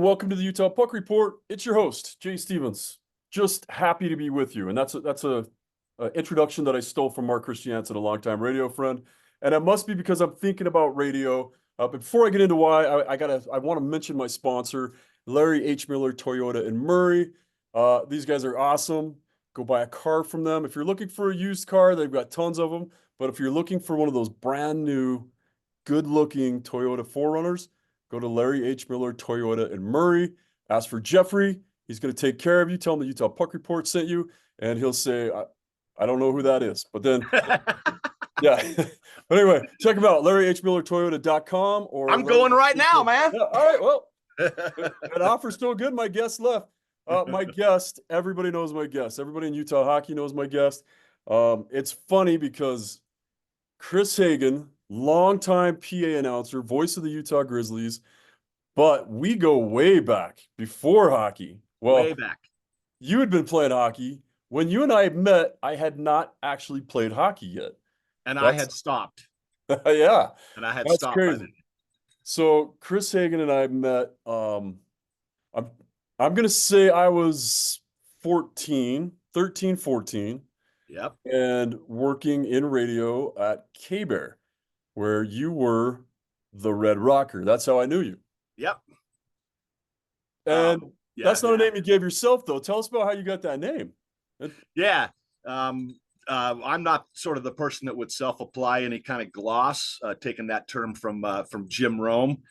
welcome to the Utah Puck Report. It's your host, Jay Stevens. Just happy to be with you. And that's a introduction that I stole from Mark Christiansen, a longtime radio friend. And it must be because I'm thinking about radio. But before I get into why, I want to mention my sponsor, Larry H. Miller Toyota in Murray. These guys are awesome. Go buy a car from them. If you're looking for a used car, they've got tons of them. But if you're looking for one of those brand new, good-looking Toyota 4Runners, go to Larry H. Miller Toyota in Murray. Ask for Jeffrey. He's going to take care of you. Tell him the Utah Puck Report sent you, and he'll say, I don't know who that is. But then, yeah. But anyway, check him out, LarryHMillerToyota.com. I'm going right now, man. Yeah, all right, well, that offer's still good. My guest left. My guest, everybody knows my guest. Everybody in Utah hockey knows my guest. It's funny because Chris Haggin, longtime PA announcer, voice of the Utah Grizzlies, but we go way back before hockey. Well, way back. You had been playing hockey. When you and I met, I had not actually played hockey yet. And I had stopped. Yeah. And I had That's stopped. crazy. So Chris Haggin and I met, I'm going to say I was 13, 14. Yep. And working in radio at K-Bear, where you were the Red Rocker. That's how I knew you. Yep. And that's not a name you gave yourself, though. Tell us about how you got that name. Yeah. I'm not sort of the person that would self-apply any kind of gloss, taking that term from Jim Rome.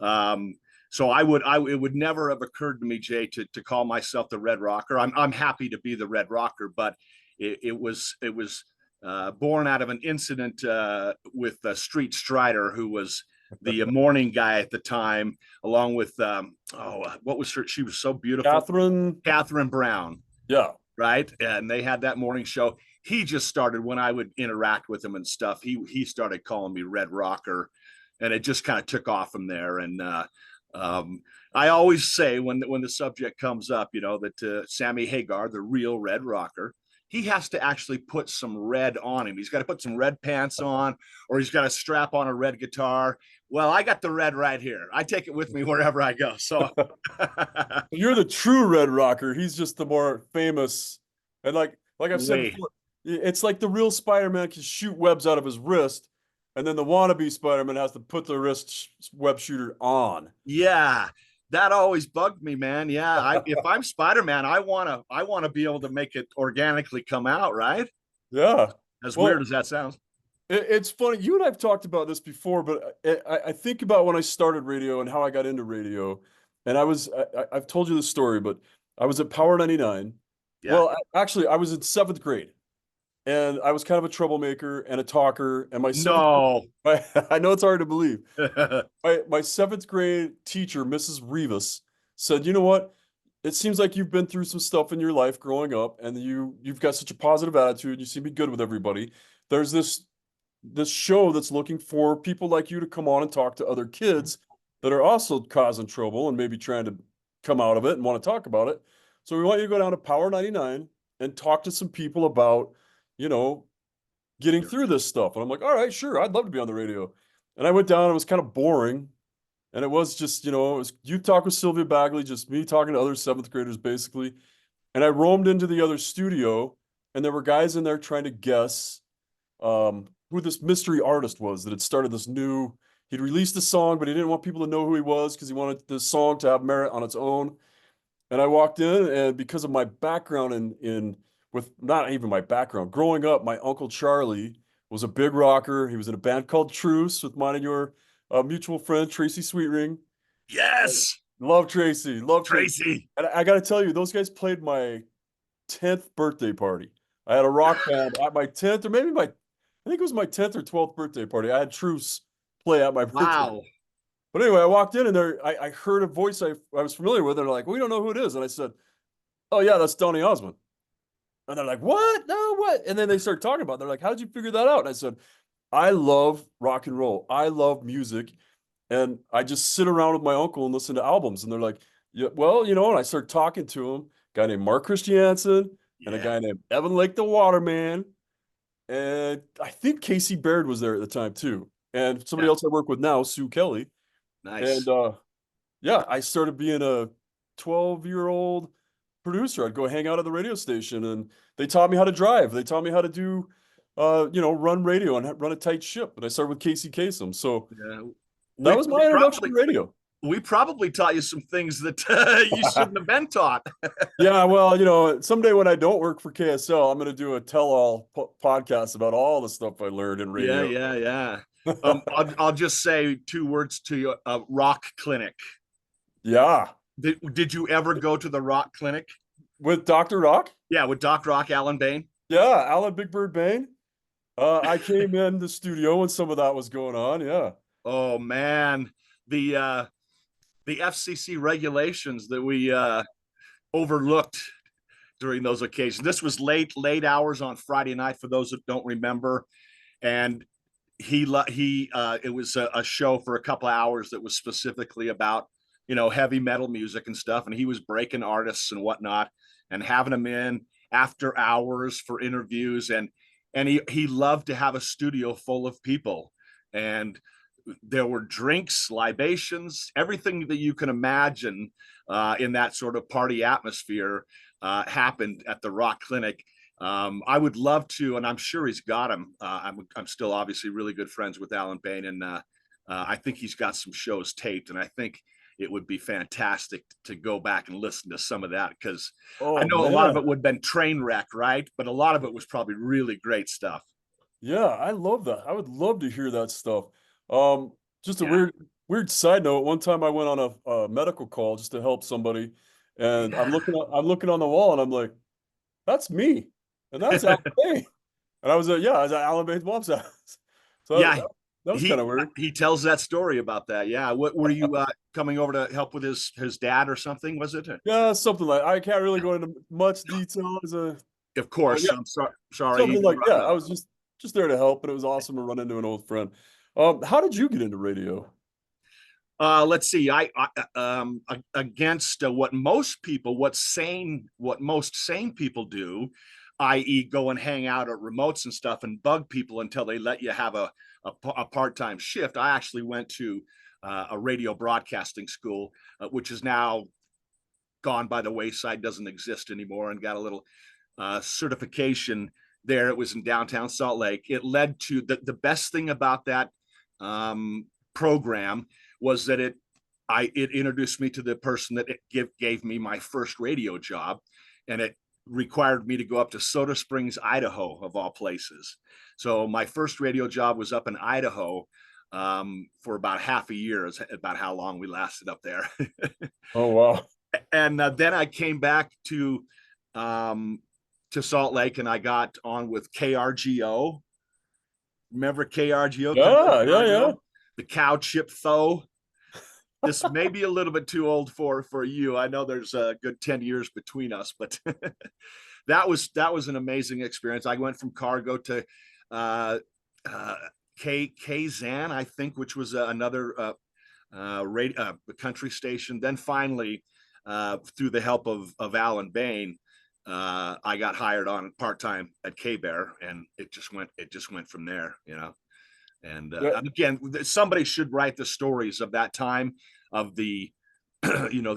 So it would never have occurred to me, Jay, to call myself the Red Rocker. I'm happy to be the Red Rocker, but it was born out of an incident with Street Strider, who was the morning guy at the time, along with what was her? She was so beautiful, Catherine Brown. Yeah, right. And they had that morning show. He just started, when I would interact with him and stuff, he started calling me Red Rocker, and it just kind of took off from there. And I always say when the subject comes up, that Sammy Hagar, the real Red Rocker, he has to actually put some red on him. He's got to put some red pants on, or he's got to strap on a red guitar. Well, I got the red right here. I take it with me wherever I go. So you're the true Red Rocker. He's just the more famous. And like I've said before, it's like the real Spider-Man can shoot webs out of his wrist, and then the wannabe Spider-Man has to put the wrist web shooter on. Yeah. That always bugged me, man. Yeah, if I'm Spider-Man, I wanna be able to make it organically come out, right? Yeah. As weird as that sounds. It's funny. You and I have talked about this before, but I think about when I started radio and how I got into radio. And I've told you this story, but I was at Power 99. Yeah. Well, actually, I was in 7th grade. And I was kind of a troublemaker and a talker. And I know it's hard to believe. my 7th grade teacher, Mrs. Rivas, said, "You know what? It seems like you've been through some stuff in your life growing up, and you've got such a positive attitude. You seem to be good with everybody. There's this show that's looking for people like you to come on and talk to other kids that are also causing trouble and maybe trying to come out of it and want to talk about it. So we want you to go down to Power 99 and talk to some people about, getting through this stuff." And I'm like, all right, sure. I'd love to be on the radio. And I went down, it was kind of boring. And it was just, it was Youth Talk with Sylvia Bagley, just me talking to other 7th graders, basically. And I roamed into the other studio, and there were guys in there trying to guess who this mystery artist was that had started this new, he'd released a song, but he didn't want people to know who he was because he wanted the song to have merit on its own. And I walked in, and because of my background with not even my background, growing up, my Uncle Charlie was a big rocker. He was in a band called Truce with mine and your mutual friend, Tracy Sweetring. Yes. Love Tracy. Love Tracy. And I got to tell you, those guys played my 10th birthday party. I had a rock band at my 10th, or maybe I think it was my 10th or 12th birthday party. I had Truce play at my birthday. Wow. But anyway, I walked in, and I heard a voice I was familiar with. And they're like, "We don't know who it is." And I said, "Oh, yeah, that's Donny Osmond." And they're like, "What? No, what?" And then they start talking about it. They're like, "How did you figure that out?" And I said, "I love rock and roll. I love music. And I just sit around with my uncle and listen to albums." And they're like, "Yeah, well, and I started talking to him, a guy named Mark Christiansen and a guy named Evan Lake the Waterman. And I think Casey Baird was there at the time too. And somebody else I work with now, Sue Kelly. Nice. And Yeah, I started being a 12-year-old producer. I'd go hang out at the radio station and they taught me how to drive. They taught me how to do, run radio and run a tight ship. And I started with Casey Kasem. So Yeah. that We, was we my introduction probably to radio. we probably taught you some things that you shouldn't have been taught. Yeah, well, someday when I don't work for KSL, I'm going to do a tell-all podcast about all the stuff I learned in Yeah, radio. yeah, yeah. I'll just say two words to you: Rock Clinic. Yeah. Did you ever go to the Rock Clinic? With Dr. Rock? Yeah, with Doc Rock, Alan Bain. Yeah, Alan Big Bird Bain. I came in the studio when some of that was going on. Yeah. Oh man, the uh, the FCC regulations that we overlooked during those occasions. This was late hours on Friday night for those that don't remember, and he it was a show for a couple of hours that was specifically about heavy metal music and stuff, and he was breaking artists and whatnot and having them in after hours for interviews, and he loved to have a studio full of people, and there were drinks, libations, everything that you can imagine in that sort of party atmosphere happened at the Rock Clinic. I would love to, and I'm sure he's got him. I'm still obviously really good friends with Alan Bain, and I think he's got some shows taped, and I think it would be fantastic to go back and listen to some of that, because I Oh know a lot of man. it would have been train wreck, right? But a lot of it was probably really great stuff. Yeah, I love that. I would love to hear that stuff. Um, just a Yeah. weird side note. One time I went on a medical call just to help somebody, and Yeah. I'm looking on the wall and I'm like, that's me. And that's Alan Bain. And I was at Alan Bain's mom's house. So Yeah, that was kind he of weird. he tells that story about that. Yeah, what were you coming over to help with his dad or something? Was it? Yeah, something like I can't really go into much detail Of but course. yeah, I'm sorry. something like yeah, I was just there to help, and it was awesome to run into an old friend. How did you get into radio? Let's see. Against what most sane people do, i.e., go and hang out at remotes and stuff and bug people until they let you have a part-time shift. I actually went to a radio broadcasting school, which is now gone by the wayside, doesn't exist anymore, and got a little certification there. It was in downtown Salt Lake. It led to the best thing about that program was that it introduced me to the person that gave me my first radio job, and it required me to go up to Soda Springs, Idaho, of all places. So my first radio job was up in Idaho for about half a year, is about how long we lasted up there. Oh wow. And then I came back um, to Salt Lake, and I got on with KRGO. Remember KRGO, Country Yeah, yeah, yeah. Cargo, the cow chip though. This may be a little bit too old for you. I know there's a good 10 years between us, but that was an amazing experience. I went from Cargo to uh, uh, Kazan, I think, which was another country station. Then finally, through the help of Alan Bain, I got hired on part time at K Bear, and it just went from there. And Yeah. again, somebody should write the stories of that time, of the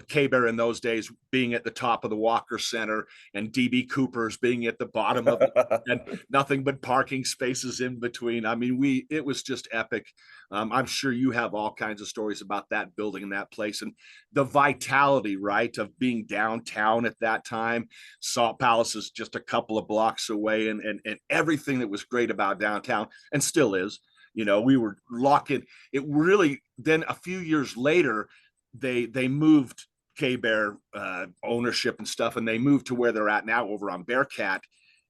K Bear in those days being at the top of the Walker Center, and DB Cooper's being at the bottom of it, and nothing but parking spaces in between. I mean, it was just epic. I'm sure you have all kinds of stories about that building and that place, and the vitality, right, of being downtown at that time. Salt Palace is just a couple of blocks away, and everything that was great about downtown, and still is. We were locking it. Really, then a few years later, they moved K Bear ownership and stuff, and they moved to where they're at now over on Bearcat.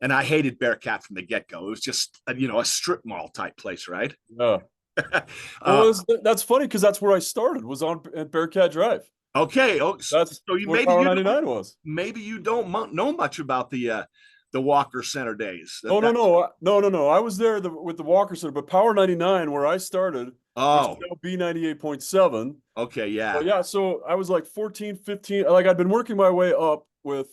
And I hated Bearcat from the get go. It was just a strip mall type place, right? Yeah. uh, Well, that's funny because that's where I started, was on at Bearcat Drive. okay. Oh, That's so you where Power maybe 99 was. you don't know much about the Walker Center days. Oh no, no. I was there with the Walker Center, but Power 99, where I started, which is Oh, now B98.7. okay, Well, yeah, yeah, so I was like 14, 15. Like I'd been working my way up with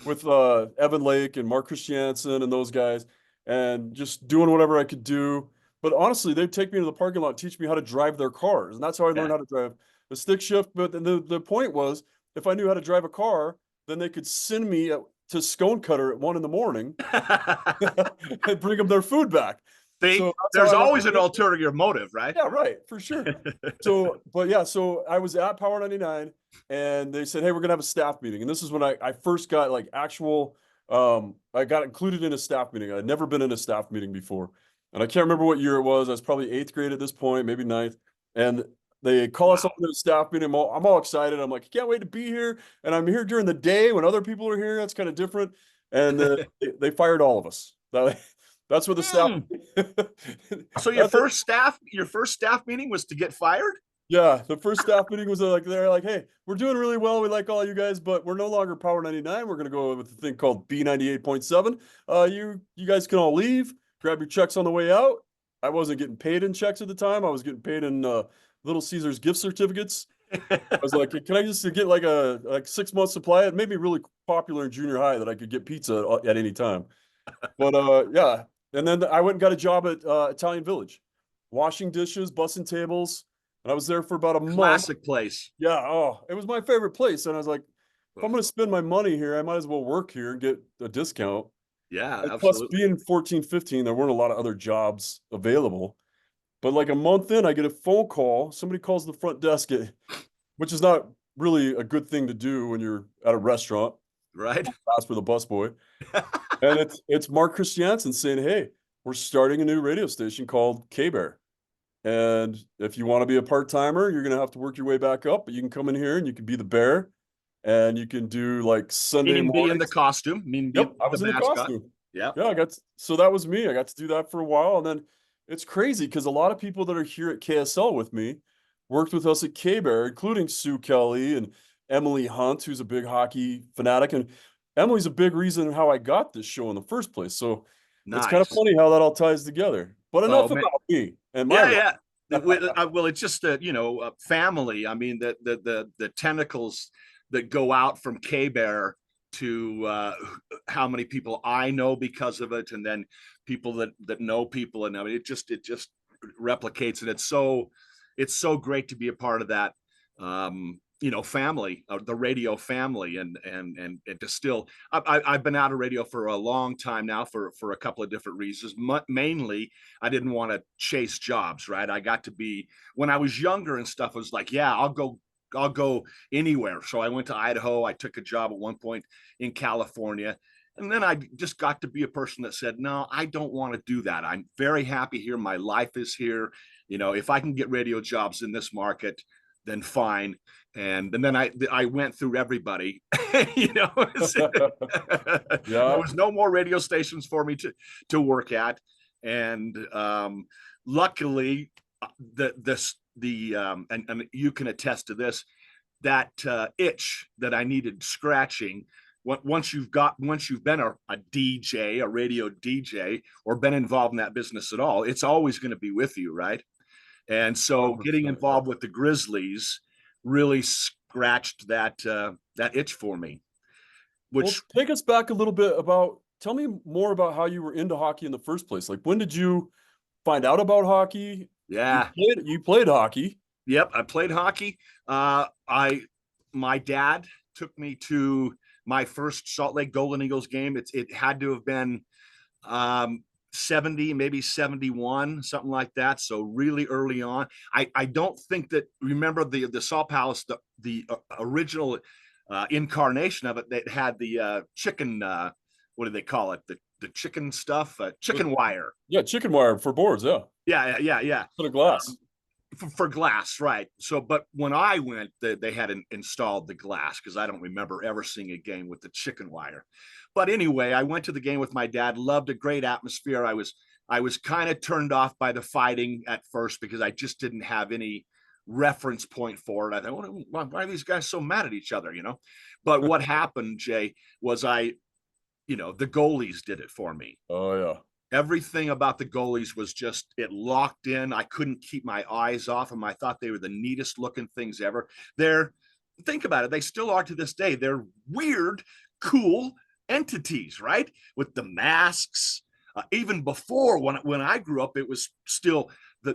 Evan Lake and Mark Christiansen and those guys, and just doing whatever I could do. But honestly, they'd take me to the parking lot, teach me how to drive their cars, and that's how I learned yeah, how to drive the stick shift. But the point was, if I knew how to drive a car, then they could send me to Scone Cutter at 1 a.m. and bring them their food back. See, So that's there's how I always an learned. ulterior motive, right? Yeah, right, for sure. So, but yeah, so I was at Power 99 and they said, hey, we're gonna have a staff meeting. And this is when I first got like actual, I got included in a staff meeting. I'd never been in a staff meeting before. And I can't remember what year it was. I was probably 8th grade at this point, maybe 9th. And they call us up to the staff meeting. I'm all excited. I'm like, I can't wait to be here. And I'm here during the day when other people are here. That's kind of different. And they fired all of us. That's what the staff. So your first staff meeting was to get fired? Yeah, the first staff meeting was like, they're like, hey, we're doing really well. We like all you guys, but we're no longer Power 99. We're gonna go with the thing called B98.7. You guys can all leave, grab your checks on the way out. I wasn't getting paid in checks at the time. I was getting paid in Little Caesars gift certificates. I was like, can I just get like a 6-month supply? It made me really popular in junior high that I could get pizza at any time. But yeah. And then I went and got a job at Italian Village, washing dishes, bussing tables. And I was there for about a month. Classic place. Yeah. Oh, it was my favorite place. And I was like, if I'm going to spend my money here, I might as well work here and get a discount. Yeah, And absolutely. plus, being 14, 15, there weren't a lot of other jobs available. But like a month in, I get a phone call. Somebody calls the front desk, which is not really a good thing to do when you're at a restaurant. Right. Ask for the busboy. And it's Mark Christiansen saying, hey, we're starting a new radio station called K-Bear. And if you want to be a part-timer, you're going to have to work your way back up, but you can come in here and you can be the bear and you can do like Sunday morning. Be in the costume. Yep, I was in the costume. Yeah. Yeah, so that was me. I got to do that for a while. And then it's crazy because a lot of people that are here at KSL with me worked with us at K-Bear, including Sue Kelly and Emily Hunt, who's a big hockey fanatic. And Emily's a big reason how I got this show in the first place. So It's kind of funny how that all ties together. But enough about me and my yeah. Well, it's just family. I mean, the tentacles that go out from K-Bear to how many people I know because of it, and then people that know people, and I mean, it just replicates, and it's so great to be a part of that. Family, the radio family, and to still, I've been out of radio for a long time now for a couple of different reasons. Mainly, I didn't want to chase jobs, right? I got to be, when I was younger and stuff, I was like, yeah, I'll go anywhere. So I went to Idaho. I took a job at one point in California. And then I just got to be a person that said, no, I don't want to do that. I'm very happy here. My life is here. If I can get radio jobs in this market, then fine. And then I went through everybody. There was no more radio stations for me to work at. And luckily, and you can attest to this, that itch that I needed scratching. Once you've been a DJ, a radio DJ, or been involved in that business at all, it's always going to be with you, right? And so getting involved with the Grizzlies really scratched that itch for me. Which take us back a little bit tell me more about how you were into hockey in the first place. Like, when did you find out about hockey? Yeah, you played hockey. Yep, I played hockey. My dad took me to my first Salt Lake Golden Eagles game. It had to have been 70, maybe 71, something like that. So really early on. I don't think that, remember the Salt Palace, the original incarnation of it, that had the chicken, what do they call it? The chicken stuff, chicken wire. Yeah, chicken wire for boards, yeah. Yeah. For the glass. For glass, right. So, but when I went, they had installed the glass, because I don't remember ever seeing a game with the chicken wire. But anyway, I went to the game with my dad, loved a great atmosphere. I was kind of turned off by the fighting at first, because I just didn't have any reference point for it. I thought, why are these guys so mad at each other, But what happened, Jay, was the goalies did it for me. Oh, yeah. Everything about the goalies was just, it locked in. I couldn't keep my eyes off them. I thought they were the neatest looking things ever. Think about it, they still are to this day. They're weird, cool entities, right? With the masks. Even before, when I grew up, it was still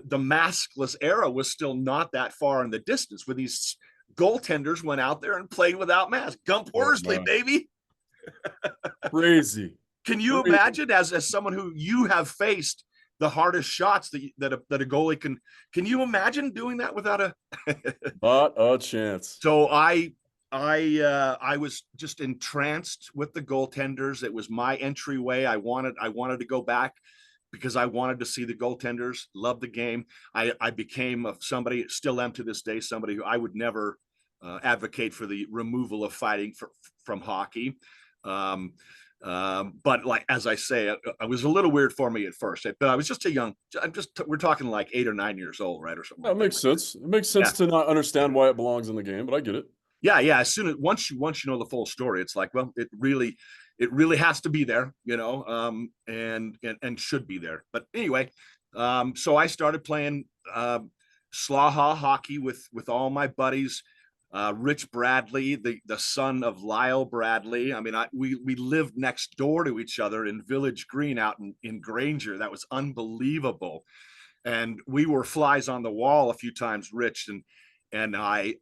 the maskless era was still not that far in the distance, where these goaltenders went out there and played without masks. Gump Worsley, baby. Crazy. Can you imagine, as someone who you have faced the hardest shots that a goalie can you imagine doing that without a not a chance? So I was just entranced with the goaltenders. It was my entryway. I wanted to go back because I wanted to see the goaltenders, love the game. I became somebody, still am to this day, somebody who I would never advocate for the removal of fighting from hockey. But like, as I say, it was a little weird for me at first, but I was just we're talking like 8 or 9 years old, right? Or something. That makes sense. It makes sense to not understand why it belongs in the game, but I get it. Yeah. Once you know the full story, it's like, well, it really has to be there, and should be there. But anyway, so I started playing Slaha hockey with all my buddies. Rich Bradley, the son of Lyle Bradley. I mean, we lived next door to each other in Village Green out in Granger. That was unbelievable. And we were flies on the wall a few times, Rich and I,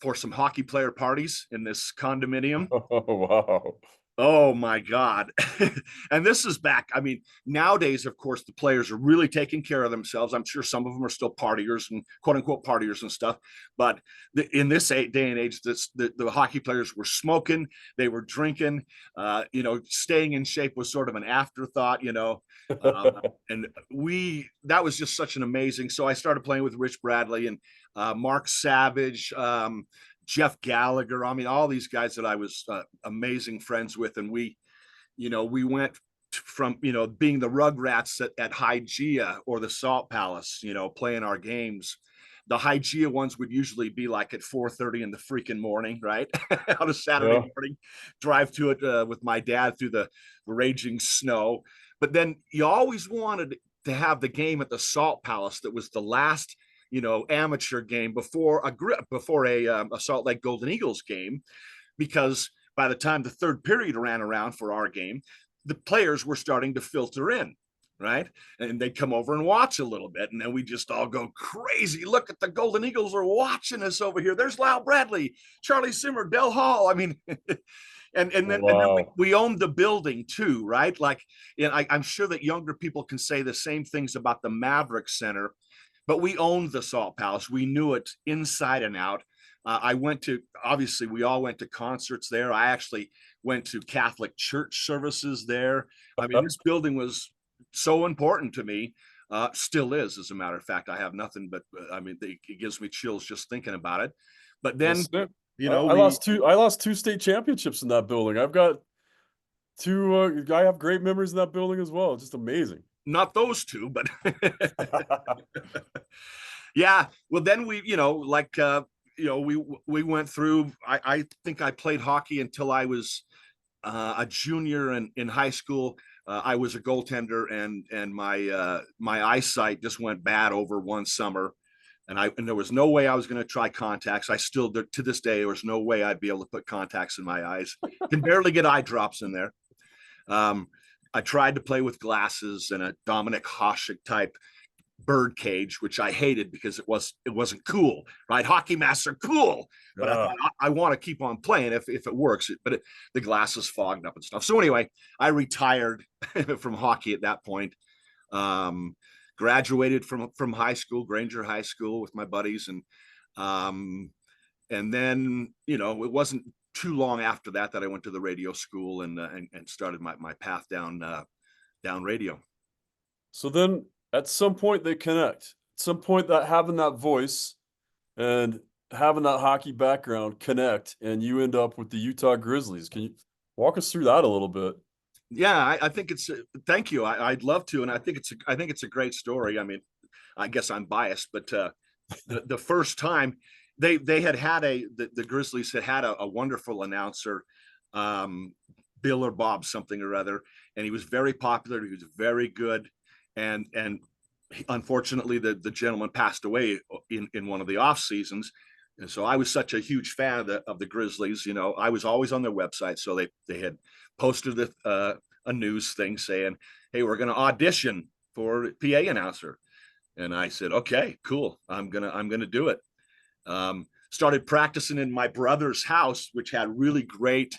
for some hockey player parties in this condominium. Oh, wow. Oh my God. And this is back. I mean, nowadays, of course, the players are really taking care of themselves. I'm sure some of them are still partiers and quote unquote partiers and stuff. But in this day and age, the hockey players were smoking, they were drinking, staying in shape was sort of an afterthought, and that was just such an amazing. So I started playing with Rich Bradley and Mark Savage, Jeff Gallagher. I mean, all these guys that I was amazing friends with. And we went from, being the Rugrats at Hygeia or the Salt Palace, playing our games. The Hygeia ones would usually be like at 4:30 in the freaking morning, right? On a Saturday morning, drive to it with my dad through the raging snow. But then you always wanted to have the game at the Salt Palace that was the last amateur game before a Salt Lake Golden Eagles game, because by the time the third period ran around for our game, the players were starting to filter in, right? And they'd come over and watch a little bit, and then we just all go crazy. Look at the Golden Eagles are watching us over here. There's Lyle Bradley, Charlie Simmer, Del Hall. I mean, and then we owned the building too, right? Like, I'm sure that younger people can say the same things about the Maverick Center. But we owned the Salt Palace. We knew it inside and out. Obviously, we all went to concerts there. I actually went to Catholic church services there. I mean, this building was so important to me. Still is, as a matter of fact. I have nothing but, it gives me chills just thinking about it. But then, I lost two state championships in that building. I've got two, I have great memories in that building as well. Just amazing. Not those two, but yeah. Well, then we went through. I think I played hockey until I was a junior in high school. I was a goaltender, and my eyesight just went bad over one summer, and there was no way I was going to try contacts. I still, to this day, there was no way I'd be able to put contacts in my eyes. Can barely get eye drops in there. I tried to play with glasses and a Dominic Hasek type bird cage, which I hated because it wasn't cool, right? Hockey masks are cool, but I thought I want to keep on playing if it works. But the glasses fogged up and stuff. So anyway, I retired from hockey at that point. Graduated from high school, Granger High School, with my buddies, and then it wasn't too long after that I went to the radio school and started my path down radio. So then at some point they connect. At some point, that having that voice and having that hockey background connect, and you end up with the Utah Grizzlies. Can you walk us through that a little bit? Yeah, I think it's thank you. I'd love to, and I think it's a great story. I mean, I guess I'm biased, but the first time they had the Grizzlies had a wonderful announcer, Bill or Bob something or other, and he was very popular. He was very good, and unfortunately the gentleman passed away in one of the off seasons. And so I was such a huge fan of the Grizzlies. I was always on their website, so they had posted a news thing saying, "Hey, we're going to audition for PA announcer." And I said, okay, cool. I'm gonna do it. Started practicing in my brother's house, which had really great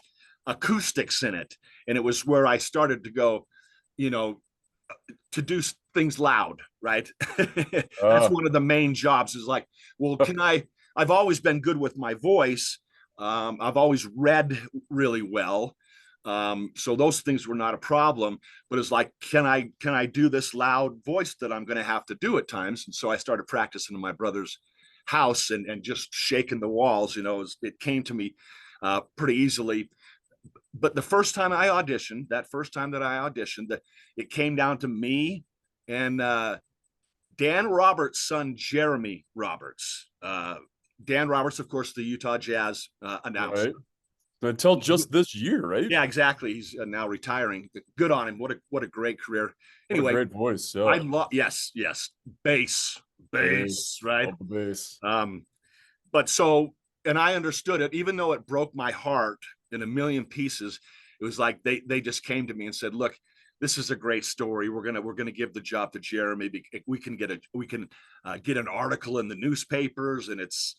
acoustics in it. And it was where I started to go, you know, to do things loud, right? That's Uh, one of the main jobs is like, well, I've always been good with my voice. I've always read really well. So those things were not a problem, but it's like, can I do this loud voice that I'm going to have to do at times? And so I started practicing in my brother's house and just shaking the walls. It came to me pretty easily. But the first time I auditioned, it came down to me and Dan Roberts' son, Jeremy Roberts. Dan Roberts, of course, the Utah Jazz announcer. right. Until just this year, right? Yeah, exactly. He's now retiring. Good on him. What a great career. What a Anyway, great voice. I Yeah. love yes, bass, Bass. right? Love the bass. But so, and I understood it, even though it broke my heart in a million pieces. It was like they just came to me and said, "Look, this is a great story. We're gonna give the job to Jeremy. We can get an article in the newspapers, and it's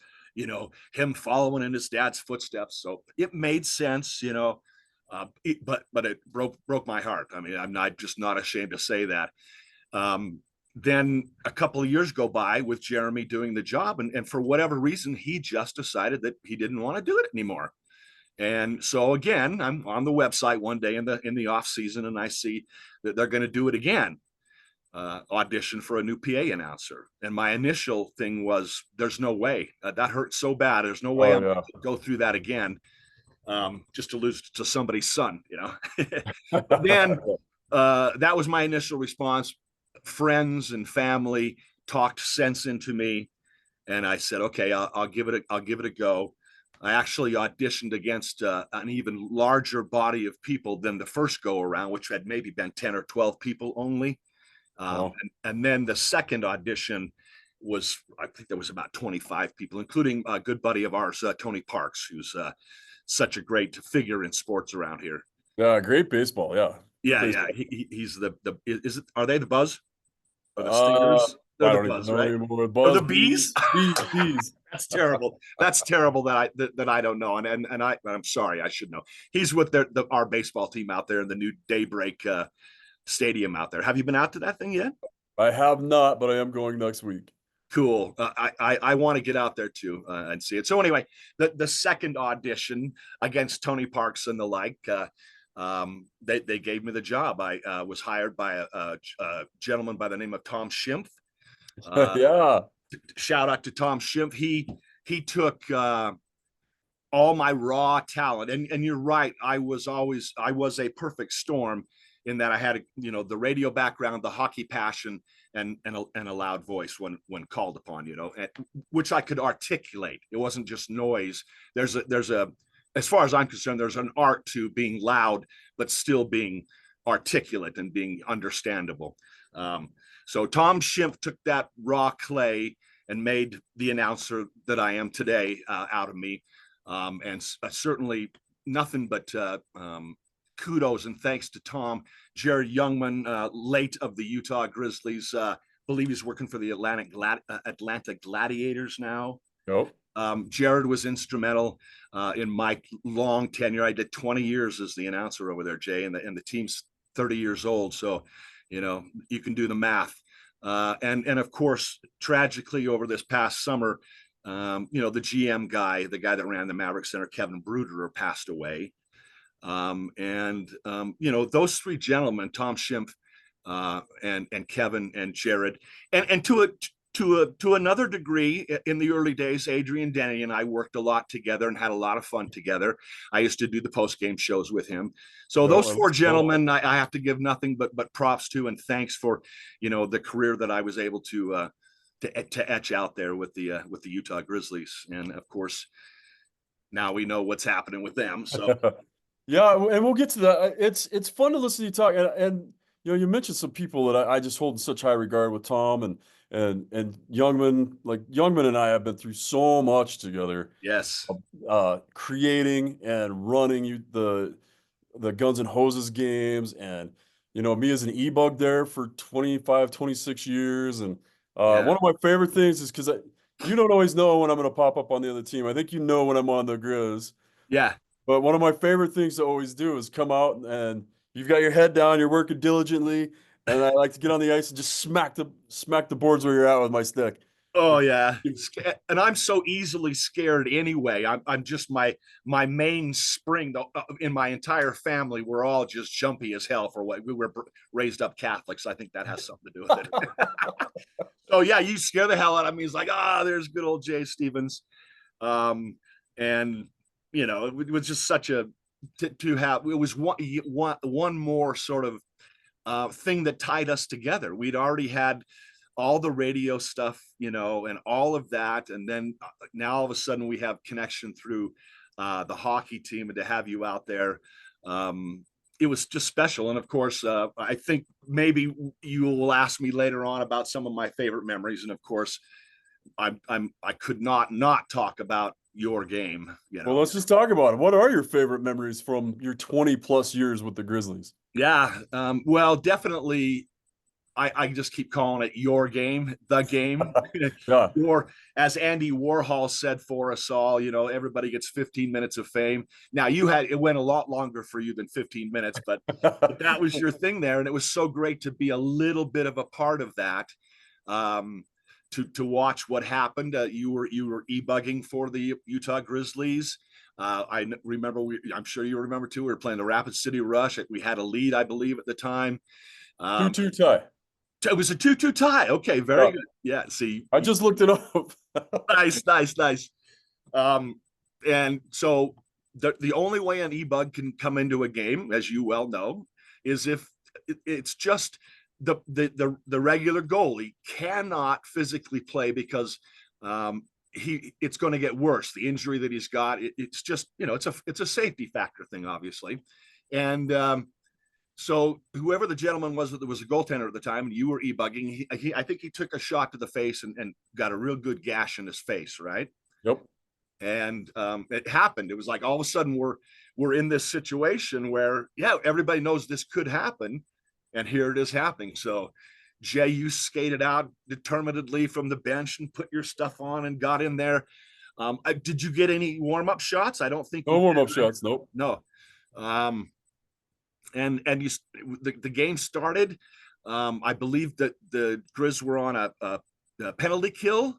him following in his dad's footsteps. So it made sense, but it broke my heart. I mean, I'm not just not ashamed to say that. Um, then a couple of years go by with Jeremy doing the job, and for whatever reason, he just decided that he didn't want to do it anymore. And so again, I'm on the website one day in the off season, and I see that they're going to do it again, audition for a new PA announcer. And my initial thing was, "There's no way. That hurt so bad. There's no way Oh I'm going yeah. to go through that again, just to lose to somebody's son." But then that was my initial response. Friends and family talked sense into me, and I said, "Okay, I'll give it a go." I actually auditioned against an even larger body of people than the first go around, which had maybe been 10 or 12 people only. Oh, And then the second audition I think there was about 25 people, including a good buddy of ours, Tony Parks, who's such a great figure in sports around here. yeah. Great baseball. Yeah. Good Yeah. baseball. He's are they the Buzz or the Uh, Stingers? They're I the don't even Buzz, know right? anymore. Or the Buzz Bees? bees. That's terrible. That's terrible that I don't know. I'm sorry, I should know. He's with our baseball team out there in the new Daybreak stadium out there. Have you been out to that thing yet? I have not, but I am going next week. Cool. I want to get out there too and see it. So anyway, the second audition against Tony Parks and the like, they gave me the job. I was hired by a gentleman by the name of Tom Schimpf. Yeah. Shout out to Tom Schimpf. He took all my raw talent, and you're right. I was a perfect storm in that I had the radio background, the hockey passion, and a loud voice when called upon, which I could articulate. It wasn't just noise. There's a as far as I'm concerned, there's an art to being loud but still being articulate and being understandable. So Tom Schimpf took that raw clay and made the announcer that I am today out of me. And certainly nothing but kudos and thanks to Tom. Jared Youngman, late of the Utah Grizzlies, believe he's working for the Atlanta Gladiators now. Nope. Jared was instrumental in my long tenure. I did 20 years as the announcer over there, Jay, and the team's 30 years old. So, you can do the math. And of course, tragically over this past summer, the GM guy, the guy that ran the Maverick Center, Kevin Bruderer, passed away. Those three gentlemen, Tom Schimpf, and Kevin and Jared, and to another degree, in the early days, Adrian Denny and I worked a lot together and had a lot of fun together. I used to do the post game shows with him. So No, those that four was cool. gentlemen, I have to give nothing but props to and thanks for, the career that I was able to etch out there with the Utah Grizzlies, and of course, now we know what's happening with them. So Yeah, and we'll get to that. It's fun to listen to you talk, and you mentioned some people that I just hold in such high regard with Tom and Youngman. Like Youngman and I have been through so much together, yes, creating and running the Guns and Hoses games, and me as an e-bug there for 25, 26 years, and Yeah. One of my favorite things is because you don't always know when I'm going to pop up on the other team. I think you know when I'm on the Grizz. Yeah. But one of my favorite things to always do is come out and you've got your head down, you're working diligently, and I like to get on the ice and just smack the boards where you're at with my stick. Oh yeah, and I'm so easily scared anyway. I'm just my main spring though, in my entire family. We're all just jumpy as hell for what we were raised up Catholics. I think that has something to do with it. So yeah, you scare the hell out of me. It's like, there's good old Jay Stevens. Um, and it was just such a to have. It was one more sort of thing that tied us together. We'd already had all the radio stuff, and all of that. And then now all of a sudden we have connection through the hockey team, and to have you out there, it was just special. And of course, I think maybe you will ask me later on about some of my favorite memories. And of course, I could not talk about your game. Well, let's just talk about it. What are your favorite memories from your 20 plus years with the Grizzlies? Yeah, well, definitely I just keep calling it your game, the game. Yeah. Or as Andy Warhol said for us all, everybody gets 15 minutes of fame. Now it went a lot longer for you than 15 minutes, but that was your thing there. And it was so great to be a little bit of a part of that. To watch what happened. You were e-bugging for the Utah Grizzlies. I remember, I'm sure you remember too, we were playing the Rapid City Rush. We had a lead, I believe, at the time. 2-2 tie. It was a 2-2 tie. Okay, very good. Yeah, see. I just looked it up. Nice. And so the only way an e-bug can come into a game, as you well know, is if it's just the regular goalie cannot physically play because it's going to get worse. The injury that he's got, it's just, it's a safety factor thing, obviously. And so whoever the gentleman was that was a goaltender at the time, and you were e-bugging, I think he took a shot to the face and got a real good gash in his face, right? Yep. And it happened. It was like all of a sudden we're in this situation where, everybody knows this could happen, and here it is happening. So Jay, you skated out determinedly from the bench and put your stuff on and got in there. Did you get any warm-up shots? I don't think no warm-up shots. Nope. No. And the game started. I believe that the Grizz were on a penalty kill.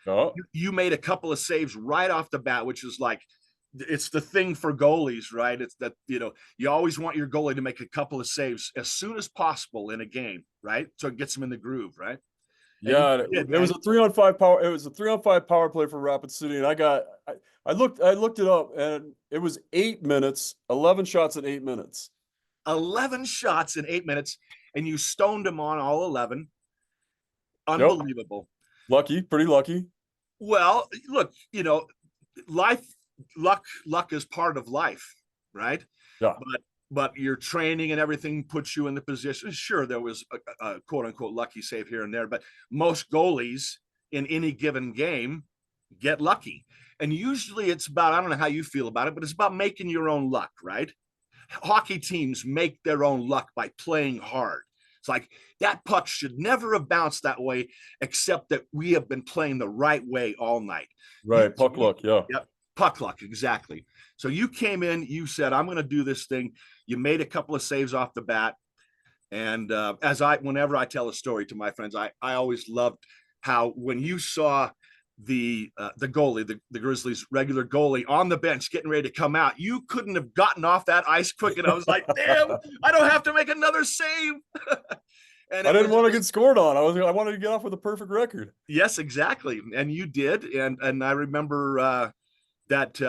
Oh. You made a couple of saves right off the bat, which is like, it's the thing for goalies, right? It's that, you always want your goalie to make a couple of saves as soon as possible in a game, right? So it gets them in the groove, right? Yeah, it was a 3-on-5 power. It was a 3-on-5 power play for Rapid City, and I looked it up, and it was 8 minutes, 11 shots in 8 minutes. 11 shots in 8 minutes, and you stoned them on all 11. Unbelievable. Yep. Pretty lucky. Well, look, luck is part of life, right? Yeah. But your training and everything puts you in the position. Sure, there was a quote unquote lucky save here and there, but most goalies in any given game get lucky. And usually it's about, I don't know how you feel about it, but it's about making your own luck, right? Hockey teams make their own luck by playing hard. It's like that puck should never have bounced that way, except that we have been playing the right way all night. Right, puck luck, yeah. Yep, puck luck, exactly. So you came in, you said, I'm going to do this thing. You made a couple of saves off the bat. And whenever I tell a story to my friends, I always loved how when you saw the goalie, the Grizzlies regular goalie on the bench getting ready to come out, you couldn't have gotten off that ice quick. And I was like, damn, I don't have to make another save. And I didn't want to get scored on. I wanted to get off with a perfect record. Yes, exactly. And you did. And I remember that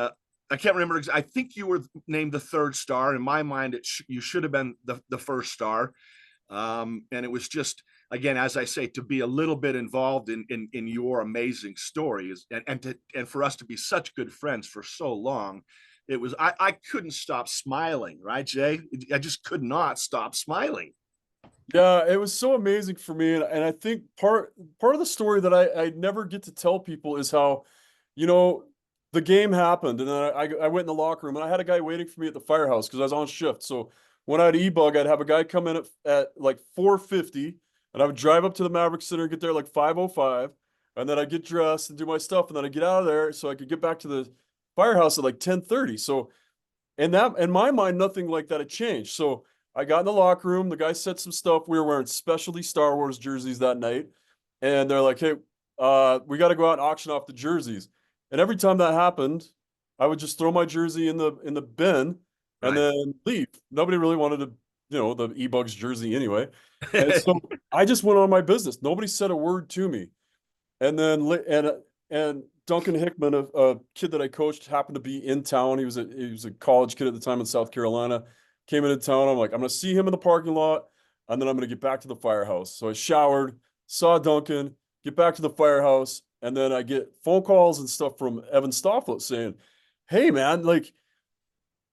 I can't remember. I think you were named the third star. In my mind, you should have been the first star. And it was just, again, as I say, to be a little bit involved in your amazing stories, and for us to be such good friends for so long, it was, I couldn't stop smiling, right, Jay? I just could not stop smiling. Yeah, it was so amazing for me, and I think part of the story that I never get to tell people is how, the game happened, and then I went in the locker room, and I had a guy waiting for me at the firehouse because I was on shift. So when I'd e-bug, I'd have a guy come in at like 4:50, and I would drive up to the Maverick Center, get there like 5:05, and then I get dressed and do my stuff, and then I get out of there so I could get back to the firehouse at like 10:30. So in my mind, nothing like that had changed. So I got in the locker room. The guy said some stuff. We were wearing specialty Star Wars jerseys that night, and they're like, "Hey, we got to go out and auction off the jerseys." And every time that happened, I would just throw my jersey in the bin and Right. then leave. Nobody really wanted to, the E-Bugs jersey anyway. And so I just went on my business. Nobody said a word to me. And then and Duncan Hickman, a kid that I coached, happened to be in town. He was a college kid at the time in South Carolina. Came into town. I'm like, I'm gonna see him in the parking lot, and then I'm gonna get back to the firehouse. So I showered, saw Duncan, get back to the firehouse, and then I get phone calls and stuff from Evan Stofflet saying, "Hey man, like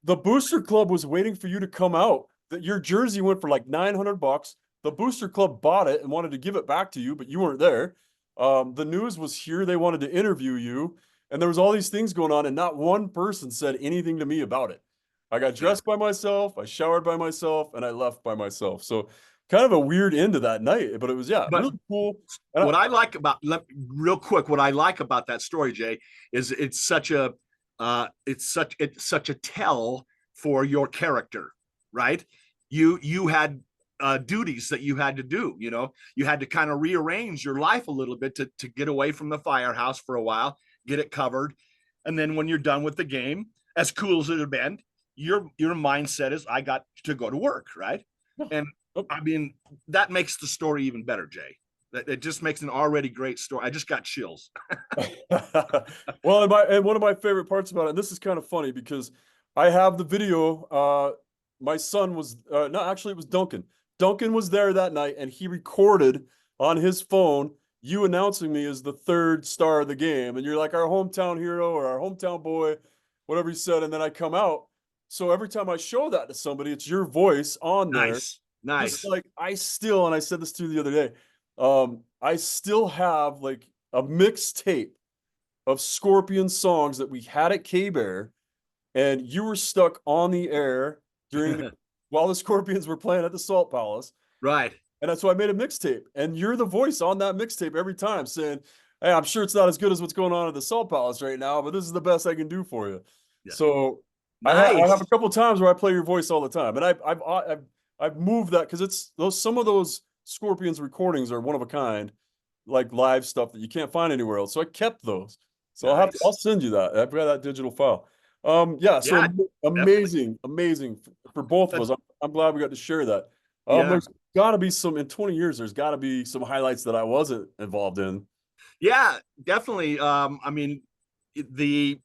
the Booster Club was waiting for you to come out. That your jersey went for like $900. The Booster Club bought it and wanted to give it back to you, but you weren't there. The news was here. They wanted to interview you, and there was all these things going on, and not one person said anything to me about it. I got Yeah. dressed by myself, I showered by myself, and I left by myself. So kind of a weird end to that night, but it was But really cool. And what I like about real quick, what I like about that story, Jay, is it's such a tell for your character, right? You had duties that you had to do. You had to kind of rearrange your life a little bit to get away from the firehouse for a while, get it covered, and then when you're done with the game, as cool as it had been, your mindset is, I got to go to work, right? And I mean, that makes the story even better, Jay. It just makes an already great story. I just got chills. Well, and one of my favorite parts about it, and this is kind of funny because I have the video. My son was no, actually, it was Duncan. Duncan was there that night, and he recorded on his phone you announcing me as the third star of the game, and you're like our hometown hero or our hometown boy, whatever he said. And then I come out. So every time I show that to somebody, it's your voice on there. Nice, Just nice. like and I said this to you the other day, I still have like a mixtape of Scorpion songs that we had at K-Bear, and you were stuck on the air during the while the Scorpions were playing at the Salt Palace. Right. And that's why I made a mixtape. And you're the voice on that mixtape every time saying, "Hey, I'm sure it's not as good as what's going on at the Salt Palace right now, but this is the best I can do for you." Yeah. So I have Nice. a couple of times where I play your voice all the time, and I've moved that because it's some of those Scorpions recordings are one of a kind, like live stuff that you can't find anywhere else. So I kept those. So I'll Nice. send you that. I've got that digital file. Yeah. So Yeah, definitely. amazing for both of us. I'm glad we got to share that. Yeah. There's got to be some in 20 years. There's got to be some highlights that I wasn't involved in. Yeah, definitely. I mean, the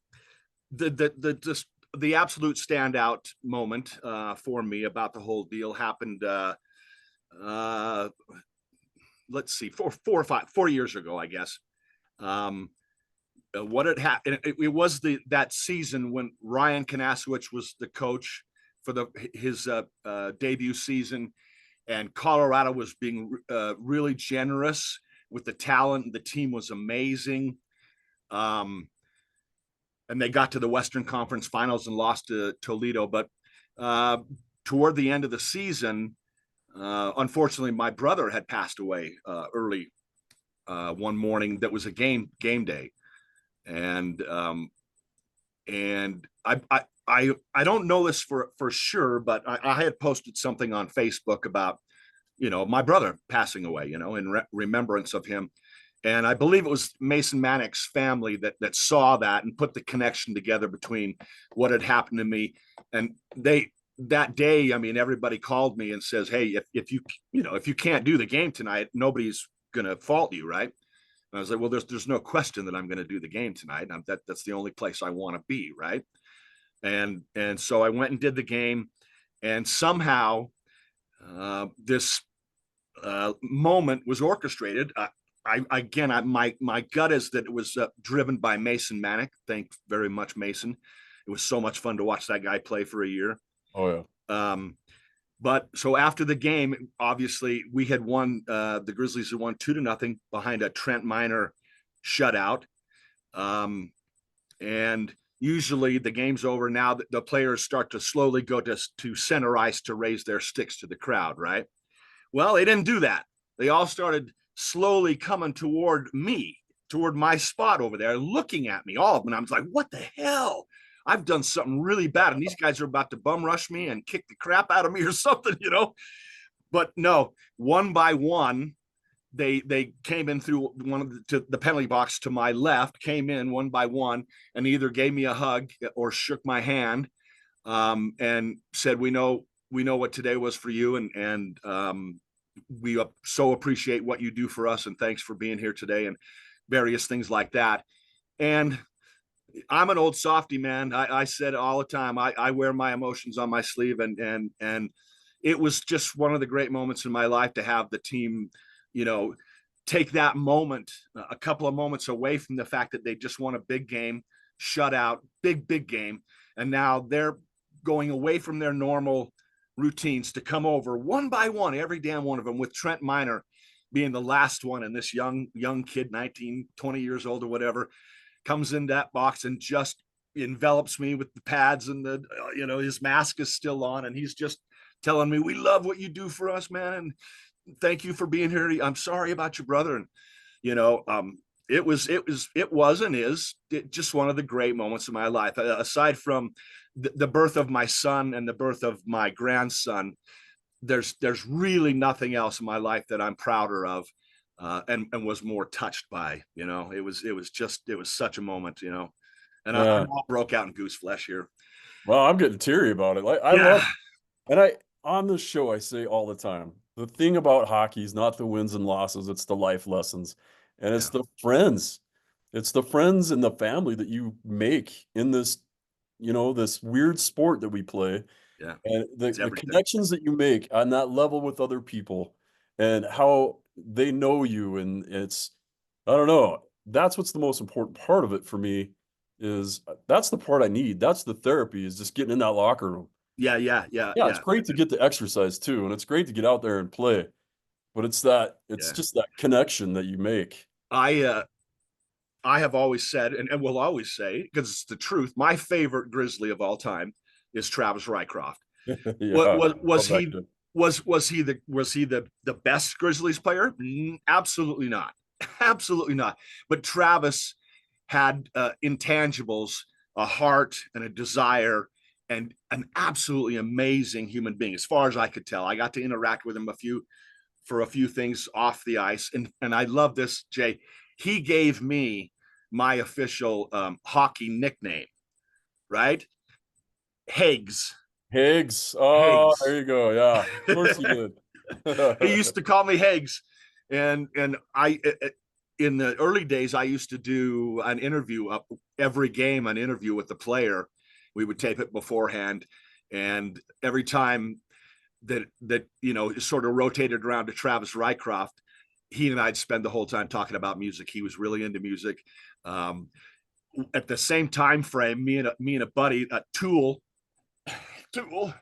just the absolute standout moment for me about the whole deal happened. Uh, let's see, 4 years ago, I guess. Um, what had happened? It was that season when Ryan Kanasowicz was the coach for his debut season, and Colorado was being really generous with the talent. The team was amazing. And they got to the Western Conference Finals and lost to Toledo. But toward the end of the season, unfortunately, my brother had passed away early one morning. That was a game day, and I don't know this for sure, but I had posted something on Facebook about my brother passing away, in remembrance of him. And I believe it was Mason Manick's family that saw that and put the connection together between what had happened to me. And that day, I mean, everybody called me and says, "Hey, if you can't do the game tonight, nobody's gonna fault you, right?" And I was like, "Well, there's no question that I'm going to do the game tonight. That's the only place I want to be, right?" And so I went and did the game, and somehow this moment was orchestrated. My gut is that it was driven by Mason Manick. Thank very much, Mason. It was so much fun to watch that guy play for a year. Oh yeah. But so after the game, obviously we had won. The Grizzlies had won 2-0 behind a Trent Miner shutout. And usually the game's over. Now the players start to slowly go to center ice to raise their sticks to the crowd, right? Well, they didn't do that. they all started slowly coming toward me, toward my spot over there, looking at me, all of them. And I was like, what the hell? I've done something really bad. And these guys are about to bum rush me and kick the crap out of me or something, you know? But no, one by one, they came in through one of the penalty box to my left, came in one by one, and either gave me a hug or shook my hand, and said, we know what today was for you, and we so appreciate what you do for us, and thanks for being here today, and various things like that. And I'm an old softy, man. I said all the time, I wear my emotions on my sleeve, and it was just one of the great moments in my life to have the team, you know, take that moment, a couple of moments away from the fact that they just won a big game, shutout, big game, and now they're going away from their normal routines to come over one by one, every damn one of them, with Trent Miner being the last one, and this young kid, 19, 20 years old or whatever, comes in that box and just envelops me with the pads, and the, you know, his mask is still on, and he's just telling me, we love what you do for us, man, and thank you for being here. I'm sorry about your brother. And, you know, it was and is just one of the great moments of my life. Aside from the birth of my son and the birth of my grandson, there's really nothing else in my life that I'm prouder of, and was more touched by. You know, it was such a moment, you know, and Yeah. I all broke out in goose flesh here. Well, I'm getting teary about it. Like I Yeah, love, and I on this show I say all the time, the thing about hockey is not the wins and losses, it's the life lessons. And it's yeah, the friends. It's the friends and the family that you make in this, you know, this weird sport that we play. yeah. And It's the everything. connections that you make on that level with other people and how they know you. And it's, I don't know, that's what's the most important part of it for me is that's the part I need. That's the therapy is just getting in that locker room. Yeah, it's Yeah, great to get the exercise too, and it's great to get out there and play, but it's yeah. just that connection that you make. I I have always said, and will always say, because it's the truth, my favorite Grizzly of all time is Travis Rycroft. What Yeah, was love that he kid. was he the best Grizzlies player? Absolutely not. Absolutely not. But Travis had intangibles, a heart and a desire, and an absolutely amazing human being, as far as I could tell. I got to interact with him a few things off the ice, and I love this, Jay. He gave me my official hockey nickname, right? Higgs. Higgs. Oh, Higgs. there you go. Yeah, of course you did. He used to call me Higgs, and I in the early days I used to do an interview up every game, an interview with the player. We would tape it beforehand, and every time that you know sort of rotated around to Travis Rycroft, he and I'd spend the whole time talking about music. He was really into music. Um, at the same time frame, me and a buddy, Tool, Tool,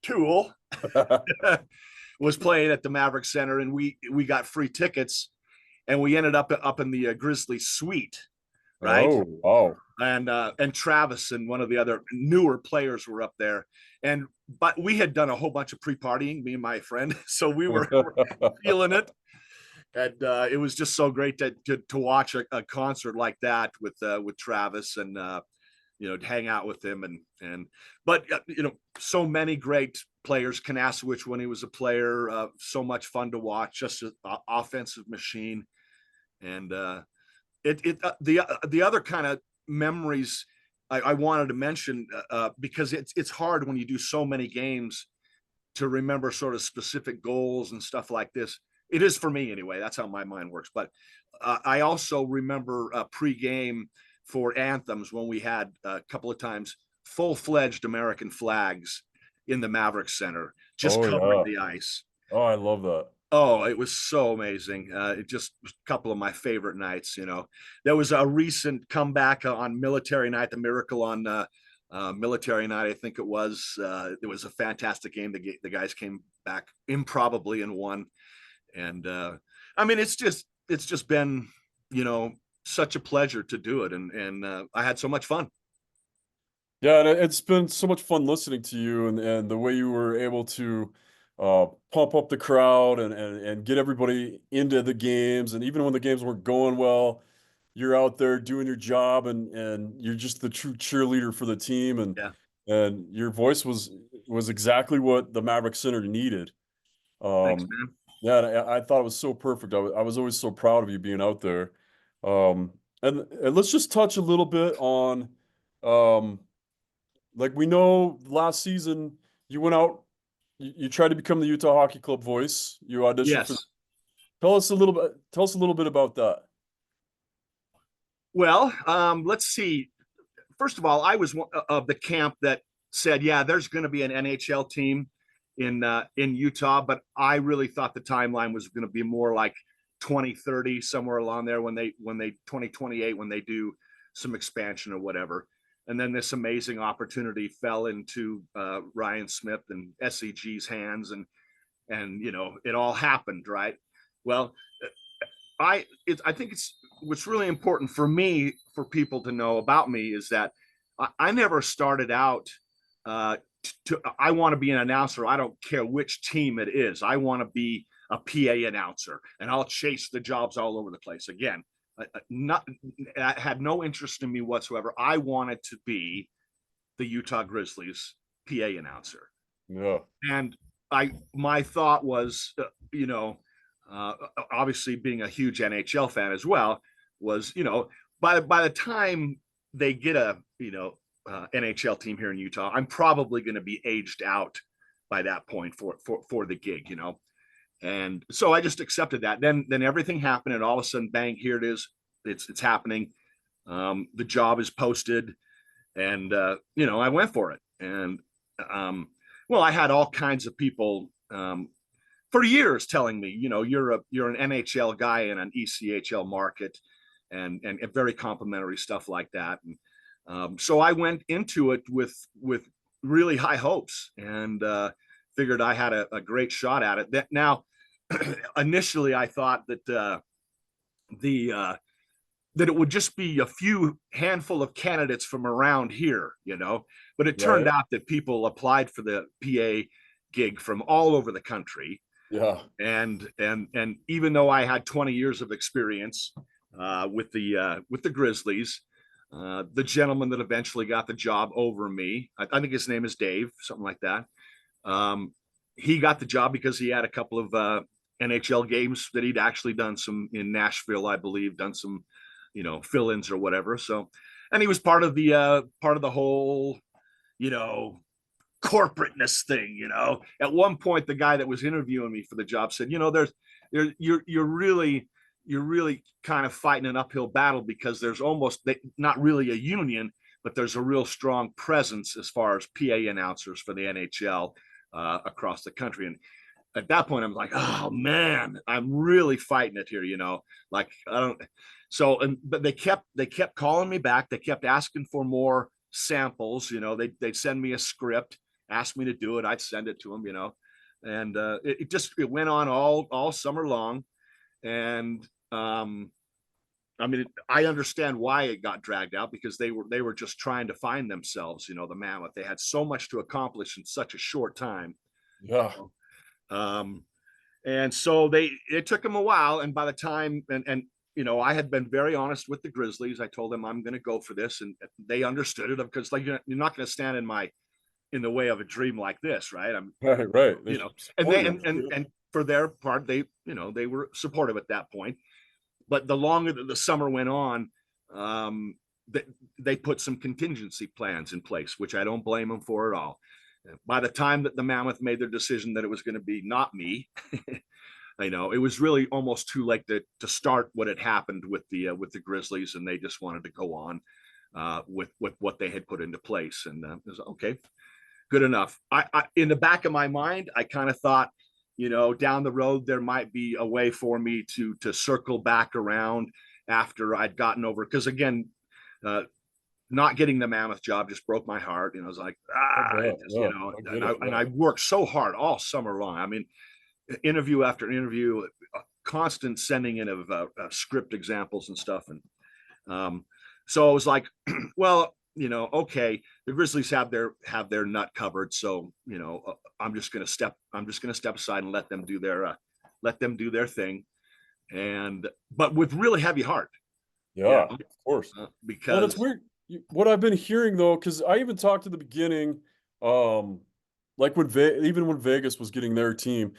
Tool, was playing at the Maverick Center, and we got free tickets, and we ended up in the Grizzly suite, right? Oh, wow. And Travis and one of the other newer players were up there, and but we had done a whole bunch of pre-partying, me and my friend, so we were feeling it, and it was just so great to watch a concert like that with Travis, and you know, hang out with him, and but you know, so many great players. Kanasowicz when he was a player, so much fun to watch, just an offensive machine, and the other kind of memories I wanted to mention, because it's hard when you do so many games to remember sort of specific goals and stuff like this. It is for me anyway. That's how my mind works. But I also remember pre-game for anthems when we had a couple of times full-fledged American flags in the Maverick Center, just Oh, covering yeah. the ice. Oh, I love that. Oh, it was so amazing. It just was a couple of my favorite nights. You know, there was a recent comeback on Military Night, the Miracle on Military Night, I think it was. It was a fantastic game. The guys came back improbably and won. And I mean, it's just been, you know, such a pleasure to do it, and I had so much fun. Yeah, and it's been so much fun listening to you and the way you were able to pump up the crowd and get everybody into the games. And even when the games weren't going well, you're out there doing your job and you're just the true cheerleader for the team. Yeah. And your voice was exactly what the Maverick Center needed. Thanks, Um, man. yeah, and I thought it was so perfect. I was always so proud of you being out there. And let's just touch a little bit on, um, like we know last season you went out, you tried to become the Utah Hockey Club voice. You auditioned for. Yes. Tell us a little bit. Tell us a little bit about that. Well, let's see. First of all, I was of the camp that said, yeah, there's going to be an NHL team in Utah, but I really thought the timeline was going to be more like 2030, somewhere along there when they 2028 when they do some expansion or whatever. And then this amazing opportunity fell into Ryan Smith and SEG's hands, and it all happened, right? Well, I think it's what's really important for me for people to know about me is that I never started out I want to be an announcer. I don't care which team it is. I want to be a PA announcer, and I'll chase the jobs all over the place. Again, not I had no interest in me whatsoever. I wanted to be the Utah Grizzlies PA announcer, Yeah. and my thought was, obviously being a huge NHL fan as well, was by the time they get a NHL team here in Utah, I'm probably going to be aged out by that point for the gig, and so I just accepted that. Then everything happened, and all of a sudden, bang! Here it is. It's happening. The job is posted, and I went for it. And well, I had all kinds of people for years telling me, you're an NHL guy in an ECHL market, and very complimentary stuff like that. And so I went into it with really high hopes, and figured I had a great shot at it. That now, initially, I thought that that it would just be a few handful of candidates from around here, but it turned Right. out that people applied for the PA gig from all over the country. Yeah. And even though I had 20 years of experience with the Grizzlies, the gentleman that eventually got the job over me, I think his name is Dave, something like that. He got the job because he had a couple of NHL games that he'd actually done some in Nashville, I believe, done some, fill-ins or whatever. So, and he was part of the whole, corporateness thing. At one point, the guy that was interviewing me for the job said, you're really kind of fighting an uphill battle, because there's almost not really a union, but there's a real strong presence as far as PA announcers for the NHL across the country. And at that point, I'm like, oh man, I'm really fighting it here, like I don't. So, but they kept calling me back. They kept asking for more samples. They'd send me a script, ask me to do it. I'd send it to them, and it went on all summer long. And I mean, I understand why it got dragged out, because they were just trying to find themselves. The Mammoth. They had so much to accomplish in such a short time. Yeah. Um, and so it took them a while. And by the time, and I had been very honest with the Grizzlies. I told them I'm going to go for this, and they understood it, because like you're not going to stand in the way of a dream like this, right? Right. Right. And they and for their part, they were supportive at that point. But the longer that the summer went on, they put some contingency plans in place, which I don't blame them for at all. By the time that the Mammoth made their decision that it was going to be not me, it was really almost too late to start what had happened with the Grizzlies, and they just wanted to go on with what they had put into place. And it was okay, good enough. I in the back of my mind, I kind of thought, down the road there might be a way for me to circle back around after I'd gotten over, because again, not getting the Mammoth job just broke my heart. I was like, and I worked so hard all summer long. I mean, interview after interview, constant sending in of script examples and stuff. And so I was like, well, okay, the Grizzlies have their nut covered, so I'm just gonna step aside and let them do their thing, and but with really heavy heart, Yeah, of course. Well, that's because weird. What I've been hearing though, because I even talked at the beginning, um, like even when Vegas was getting their team,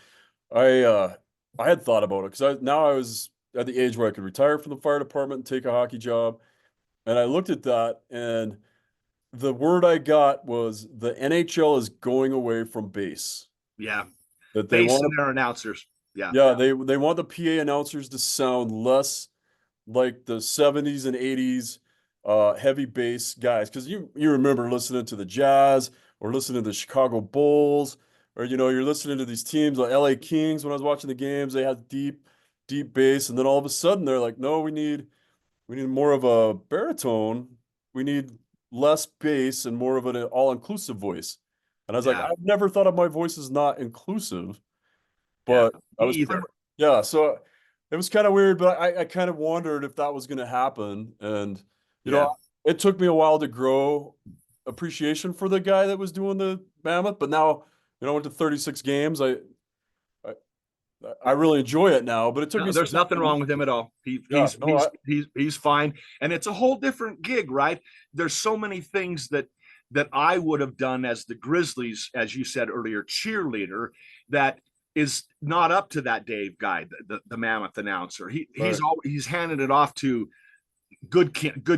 I uh I had thought about it because I was at the age where I could retire from the fire department and take a hockey job. And I looked at that, and the word I got was the NHL is going away from base. yeah, That they base want and to, their announcers, yeah, yeah, they want the PA announcers to sound less like the 70s and 80s heavy bass guys. Because you remember listening to the Jazz or listening to the Chicago Bulls, or you're listening to these teams like LA Kings when I was watching the games, they had deep bass, and then all of a sudden they're like, no, we need more of a baritone. We need less bass and more of an all-inclusive voice. And I was like, yeah, I've never thought of my voice as not inclusive, yeah. but I Me was pretty either. much, yeah. So it was kind of weird, but I kind of wondered if that was going to happen. And, you Yeah, know, it took me a while to grow appreciation for the guy that was doing the Mammoth, but now, I went to 36 games. I, I really enjoy it now, but it took no, me some there's time nothing to wrong with him at all. He, yeah, he's no, he's he's he's fine, and it's a whole different gig, right? There's so many things that I would have done as the Grizzlies, as you said earlier, cheerleader, that is not up to that Dave guy, the Mammoth announcer. right. He's handed it off to good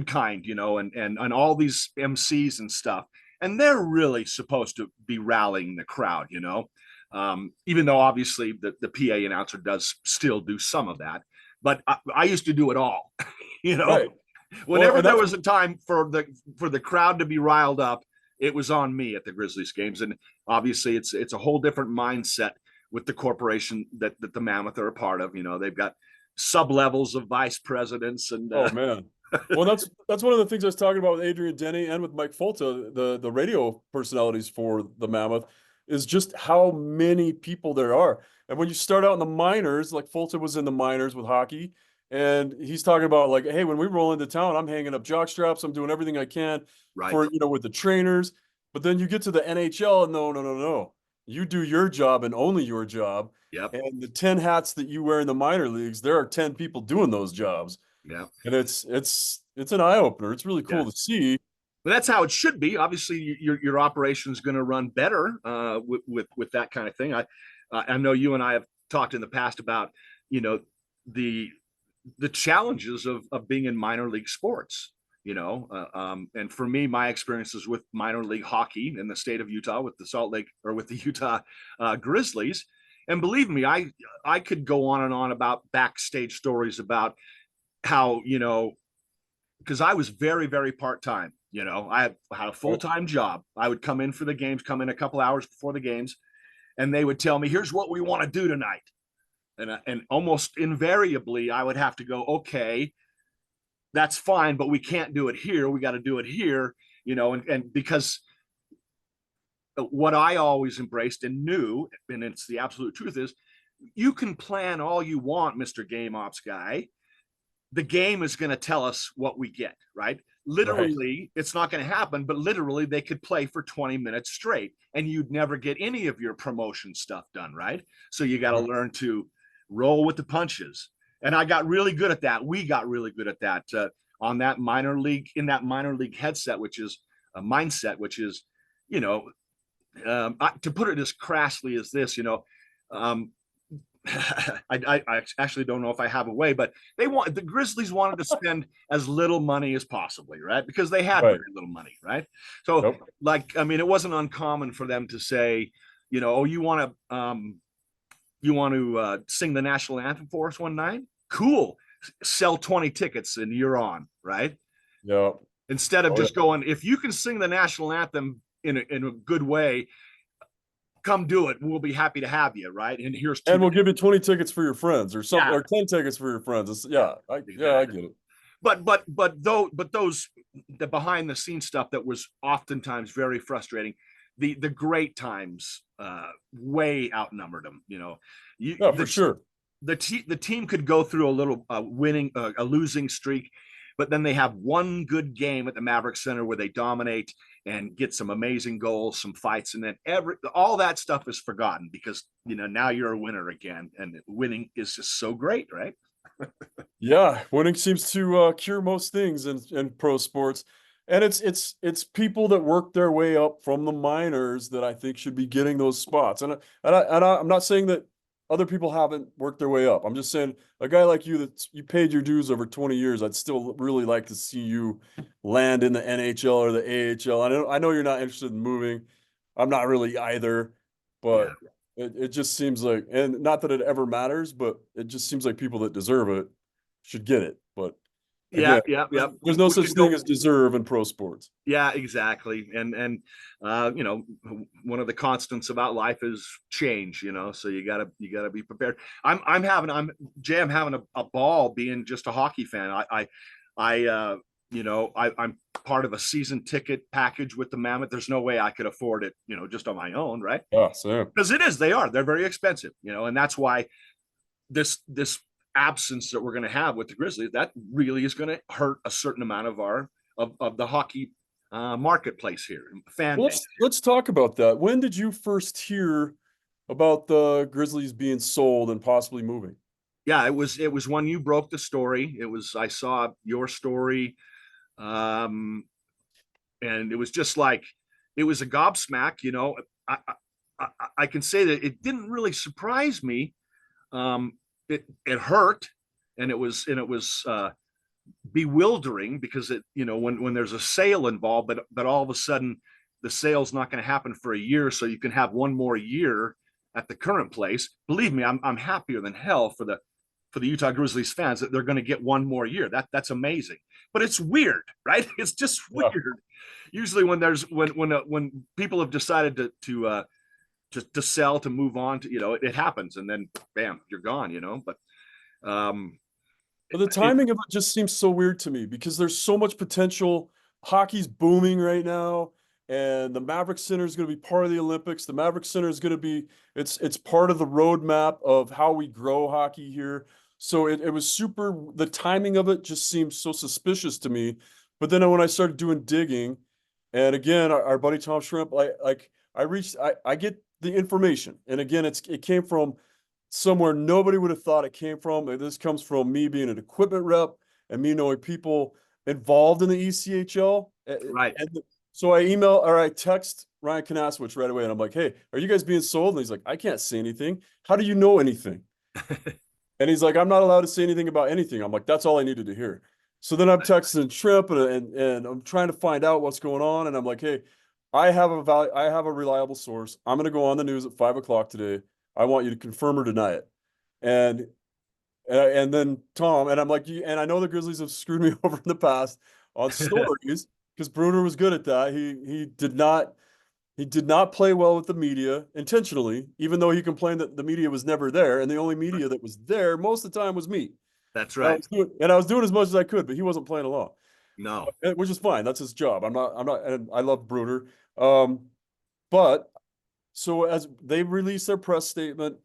kind, and all these MCs and stuff, and they're really supposed to be rallying the crowd, even though obviously the PA announcer does still do some of that, but I used to do it all, you know. Right. Well, Whenever and there that's was a time for the crowd to be riled up, it was on me at the Grizzlies games, and obviously it's a whole different mindset with the corporation that the Mammoth are a part of. They've got sub levels of vice presidents and oh man. Well, that's one of the things I was talking about with Adrian Denny and with Mike Folta, the radio personalities for the Mammoth, is just how many people there are. And when you start out in the minors, like Folta was in the minors with hockey, and he's talking about like, hey, when we roll into town, I'm hanging up jock straps, I'm doing everything I can right. for, with the trainers. But then you get to the NHL, and no, no, no, no. You do your job and only your job. Yep. And the 10 hats that you wear in the minor leagues, there are 10 people doing those jobs. Yeah. And it's an eye opener. It's really Yeah. cool to see. But that's how it should be. Obviously, your operation is going to run better with that kind of thing. I know you and I have talked in the past about the the challenges of being in minor league sports. And for me, my experiences with minor league hockey in the state of Utah with the Salt Lake or with the Utah Grizzlies, and believe me, I could go on and on about backstage stories about how because I was very, very part time. I had a full time job. I would come in for the games, come in a couple hours before the games, and they would tell me, "Here's what we want to do tonight." And almost invariably, I would have to go, "Okay, that's fine, but we can't do it here. We got to do it here." And because what I always embraced and knew, and it's the absolute truth, is you can plan all you want, Mister Game Ops guy. The game is going to tell us what we get, right? Right. Literally, it's not going to happen, but literally, they could play for 20 minutes straight and you'd never get any of your promotion stuff done, right? So you got to Right. learn to roll with the punches. And I got really good at that. We got really good at that on that minor league, in that minor league headset, which is a mindset, which is, you know, to put it as crassly as this, um, I actually don't know if I have a way, but the Grizzlies wanted to spend as little money as possibly, right? Because they had Right. very little money, right? So, Yep. I mean, it wasn't uncommon for them to say, oh, you want to sing the national anthem for us one night? Cool. Sell 20 tickets and you're on, right? Yep. Instead of Oh yeah. just going, if you can sing the national anthem in a good way, come do it. We'll be happy to have you, right? And here's two. And we'll give you 20 tickets for your friends or something, Yeah, or 10 tickets for your friends. yeah, I exactly. get it. But those the behind the scenes stuff that was oftentimes very frustrating. The great times way outnumbered them. You Yeah, for sure. the team could go through a little a losing streak, but then they have one good game at the Maverick Center where they dominate and get some amazing goals, some fights, and then all that stuff is forgotten because now you're a winner again, and winning is just so great, right? Yeah, winning seems to cure most things in pro sports, and it's people that work their way up from the minors that I think should be getting those spots. I'm not saying that other people haven't worked their way up. I'm just saying a guy like you that you paid your dues over 20 years, I'd still really like to see you land in the NHL or the AHL. I know you're not interested in moving. I'm not really either, Yeah. but it just seems like, and not that it ever matters, but it just seems like people that deserve it should get it. But Yeah, again, yeah, yeah. there's no We such could go. thing as deserve in pro sports. Yeah, exactly. And one of the constants about life is change. So you gotta be prepared. I'm having a ball being just a hockey fan. I'm part of a season ticket package with the Mammoth. There's no way I could afford it, just on my own, right? Yeah, Sam. Because they're very expensive, and that's why this absence that we're going to have with the Grizzlies, that really is going to hurt a certain amount of the hockey marketplace here, fan Well, base. let's talk about that. When did you first hear about the Grizzlies being sold and possibly moving? Yeah, it was when you broke the story. I saw your story, um, and it was just like it was a gobsmack. I can say that it didn't really surprise me. It hurt, and it was bewildering because when there's a sale involved, but all of a sudden the sale's not going to happen for a year, so you can have one more year at the current place. Believe me, I'm happier than hell for the Utah Grizzlies fans that they're going to get one more year. That's amazing, but it's weird, right? It's just Yeah. weird. Usually when people have decided to sell, to move on, it happens, and then bam, you're gone. Um, But the it, timing of it just seems so weird to me because there's so much potential. Hockey's booming right now, and the Maverick Center is going to be part of the Olympics. The Maverick Center is going to be it's part of the roadmap of how we grow hockey here. So it was super. The timing of it just seems so suspicious to me. But then when I started doing digging, and again, our buddy Tom Shrimp, I get the information, and again, it came from somewhere nobody would have thought it came from. This comes from me being an equipment rep and me knowing people involved in the ECHL. right. And so I text Ryan Kanaswich right away, and I'm like, "Hey, are you guys being sold?" And he's like, "I can't say anything. How do you know anything?" And he's like, "I'm not allowed to say anything about anything." I'm like, "That's all I needed to hear." So then I'm texting Shrimp and I'm trying to find out what's going on. And I'm like, "Hey, I have a reliable source. I'm going to go on the news at 5 o'clock today. I want you to confirm or deny it." And and then Tom, and I'm like, and I know the Grizzlies have screwed me over in the past on stories because Bruner was good at that. He did not play well with the media intentionally, even though he complained that the media was never there, and the only media that was there most of the time was me. That's And I right. was doing as much as I could, but he wasn't playing along, No. which is fine. That's his job. I'm not, and I love Bruner. Um, but so as they released their press statement,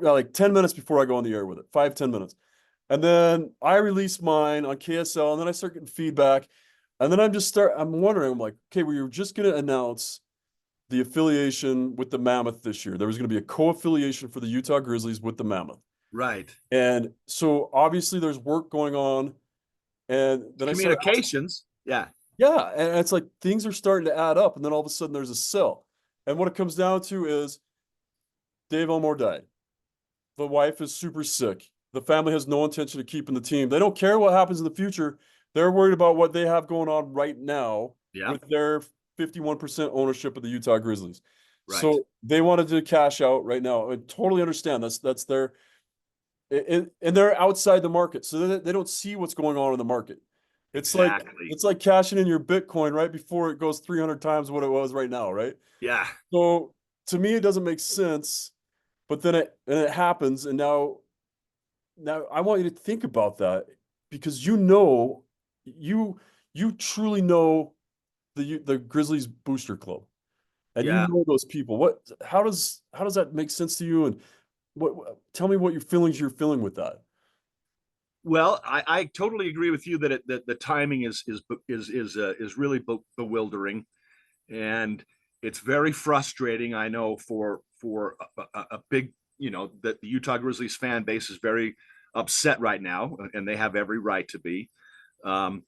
like 10 minutes before I go on the air with it, 5, 10 minutes. And then I release mine on KSL, and then I start getting feedback. And then I'm wondering, I'm like, okay, we were just going to announce the affiliation with the Mammoth this year. There was going to be a co-affiliation for the Utah Grizzlies with the Mammoth. Right. And so obviously there's work going on. And then I start asking, Communications. Yeah. yeah. And it's like things are starting to add up. And then all of a sudden there's a sell. And what it comes down to is Dave Elmore died. The wife is super sick. The family has no intention of keeping the team. They don't care what happens in the future. They're worried about what they have going on right now Yeah. with their 51% ownership of the Utah Grizzlies. Right. So they wanted to cash out right now. I totally understand that's their and they're outside the market. So they don't see what's going on in the market. It's like Exactly. it's like cashing in your Bitcoin right before it goes 300 times what it was right now, right? Yeah. So to me, it doesn't make sense. But then it happens, and now I want you to think about that because you truly know the Grizzlies booster club, and you Yeah. know those people. How does that make sense to you? And tell me what your feelings you're feeling with that. Well, I totally agree with you that that the timing is really bewildering, and it's very frustrating. I know for a big, that the Utah Grizzlies fan base is very upset right now, and they have every right to be. Um,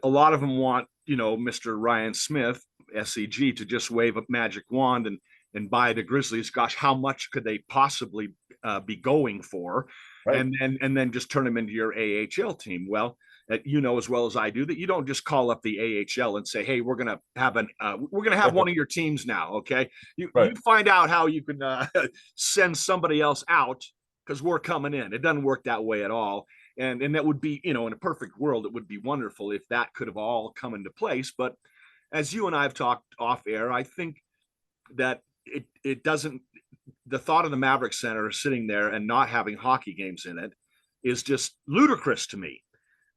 a lot of them want, Mr. Ryan Smith, SEG, to just wave a magic wand and buy the Grizzlies. Gosh, how much could they possibly be going for? Right. And then just turn them into your AHL team. Well, as well as I do that you don't just call up the AHL and say, "Hey, we're gonna have one of your teams now." Okay, you Right. find out how you can send somebody else out because we're coming in. It doesn't work that way at all. And that would be, in a perfect world, it would be wonderful if that could have all come into place. But as you and I have talked off air, I think that it doesn't. The thought of the Maverick Center sitting there and not having hockey games in it is just ludicrous to me.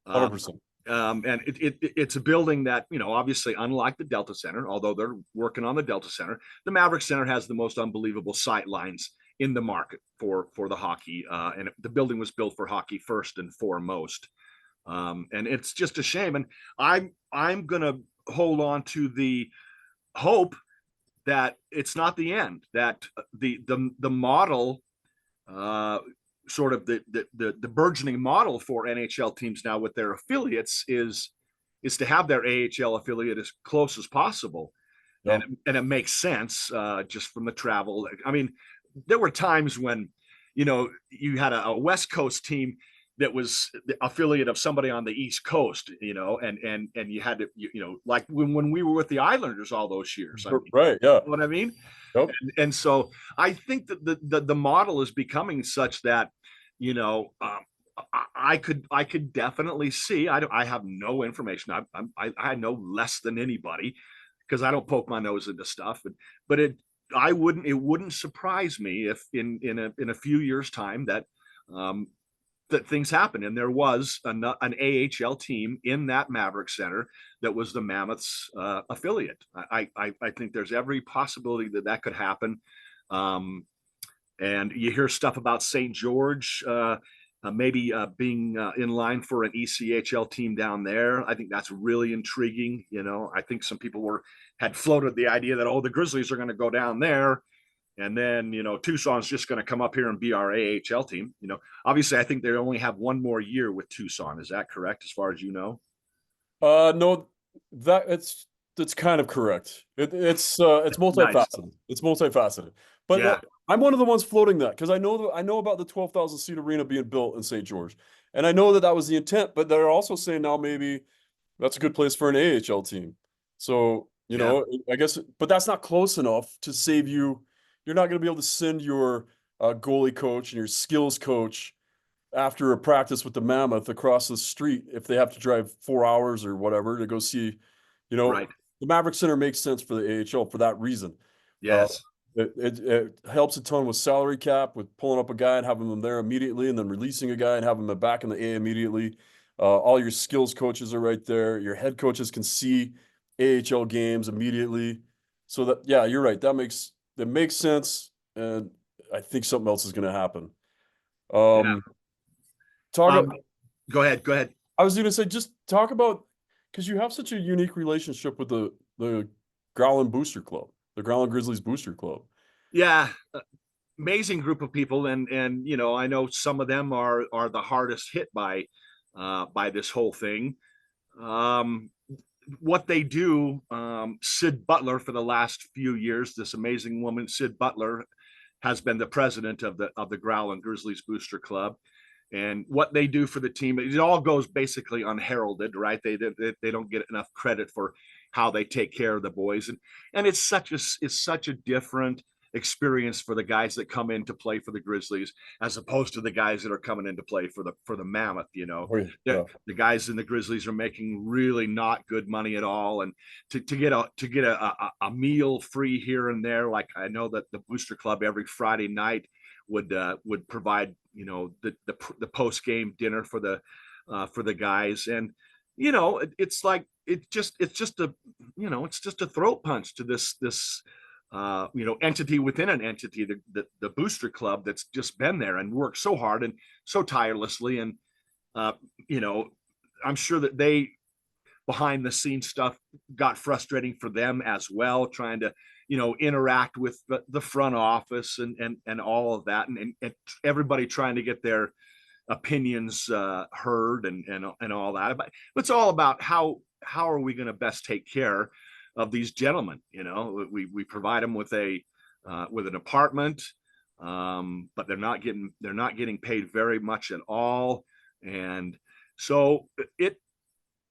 Um, 100%. and it's a building that, obviously, unlike the Delta Center, although they're working on the Delta Center, the Maverick Center has the most unbelievable sight lines in the market for the hockey. And the building was built for hockey first and foremost. And it's just a shame. And I'm gonna hold on to the hope that it's not the end. That the model, sort of the burgeoning model for NHL teams now with their affiliates is to have their AHL affiliate as close as possible. Yeah. And it makes sense, just from the travel. I mean, there were times when, you had a West Coast team that was the affiliate of somebody on the East Coast, and you had to, like when we were with the Islanders all those years. I mean, Right. Yeah. you know what I mean? Yep. And so I think that the model is becoming such that, I could definitely see. I have no information. I know less than anybody because I don't poke my nose into stuff. But it wouldn't surprise me if in a few years time um, that things happen. And there was an AHL team in that Maverick Center that was the Mammoths affiliate. I think there's every possibility that could happen. And you hear stuff about St. George maybe being in line for an ECHL team down there. I think that's really intriguing. I think some people had floated the idea that, the Grizzlies are going to go down there, and then, Tucson's just going to come up here and be our AHL team. Obviously, I think they only have one more year with Tucson. Is that correct, as far as you know? No, that's kind of correct. It's multifaceted. Nice. It's multifaceted. But Yeah. I'm one of the ones floating that because I know about the 12,000 seat arena being built in St. George, and I know that was the intent. But they're also saying now maybe that's a good place for an AHL team. So Yeah. I guess, but that's not close enough to save you. You're not going to be able to send your goalie coach and your skills coach after a practice with the Mammoth across the street if they have to drive 4 hours or whatever to go see, Right. the Maverick Center makes sense for the AHL for that reason. Uh, Yes. it helps a ton with salary cap, with pulling up a guy and having them there immediately, and then releasing a guy and having them back in the A immediately. All your skills coaches are right there. Your head coaches can see AHL games immediately. So that, yeah, you're right. That makes sense, and I think something else is going to happen. Yeah. Talk. Go ahead. Go ahead. I was going to say, just talk about, because you have such a unique relationship with the Growlin Booster Club, the Growlin Grizzlies Booster Club. Yeah. Amazing group of people, and I know some of them are the hardest hit by this whole thing. What they do, Sid Butler, for the last few years, this amazing woman, Sid Butler, has been the president of the Growlin Grizzlies Booster Club. And what they do for the team, it all goes basically unheralded, right? They don't get enough credit for how they take care of the boys, and it's such a different experience for the guys that come in to play for the Grizzlies as opposed to the guys that are coming in to play for the Mammoth. Oh, yeah. The guys in the Grizzlies are making really not good money at all, and to get a meal free here and there, like I know that the Booster Club every Friday night would provide, the post game dinner for the guys. And it's like it's just a throat punch to this entity within an entity, the Booster Club, that's just been there and worked so hard and so tirelessly. And uh, you know, I'm sure that they behind the scenes stuff got frustrating for them as well, trying to, interact with the front office and all of that, and everybody trying to get their opinions heard and all that. But it's all about how are we going to best take care of these gentlemen? We provide them with with an apartment, but they're not getting paid very much at all, and so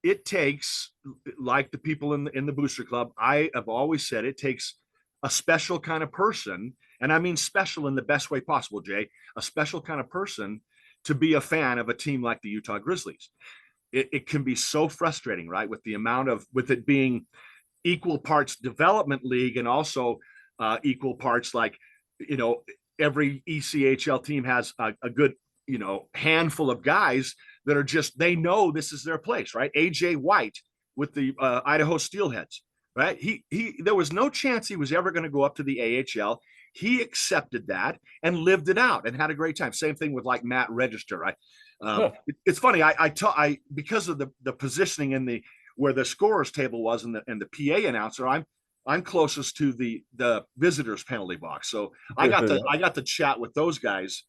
it takes, like the people in the booster club, I have always said it takes a special kind of person, and I mean special in the best way possible, Jay, a special kind of person to be a fan of a team like the Utah Grizzlies. It can be so frustrating, right? With it being equal parts development league and also equal parts, like, every ECHL team has a good, handful of guys that are just, they know this is their place, right? AJ White with the Idaho Steelheads, right? There was no chance he was ever going to go up to the AHL. He accepted that and lived it out and had a great time. Same thing with like Matt Register, right? It's funny. I because of the positioning in where the scorers table was and the PA announcer, I'm closest to the visitors penalty box. So I got to chat with those guys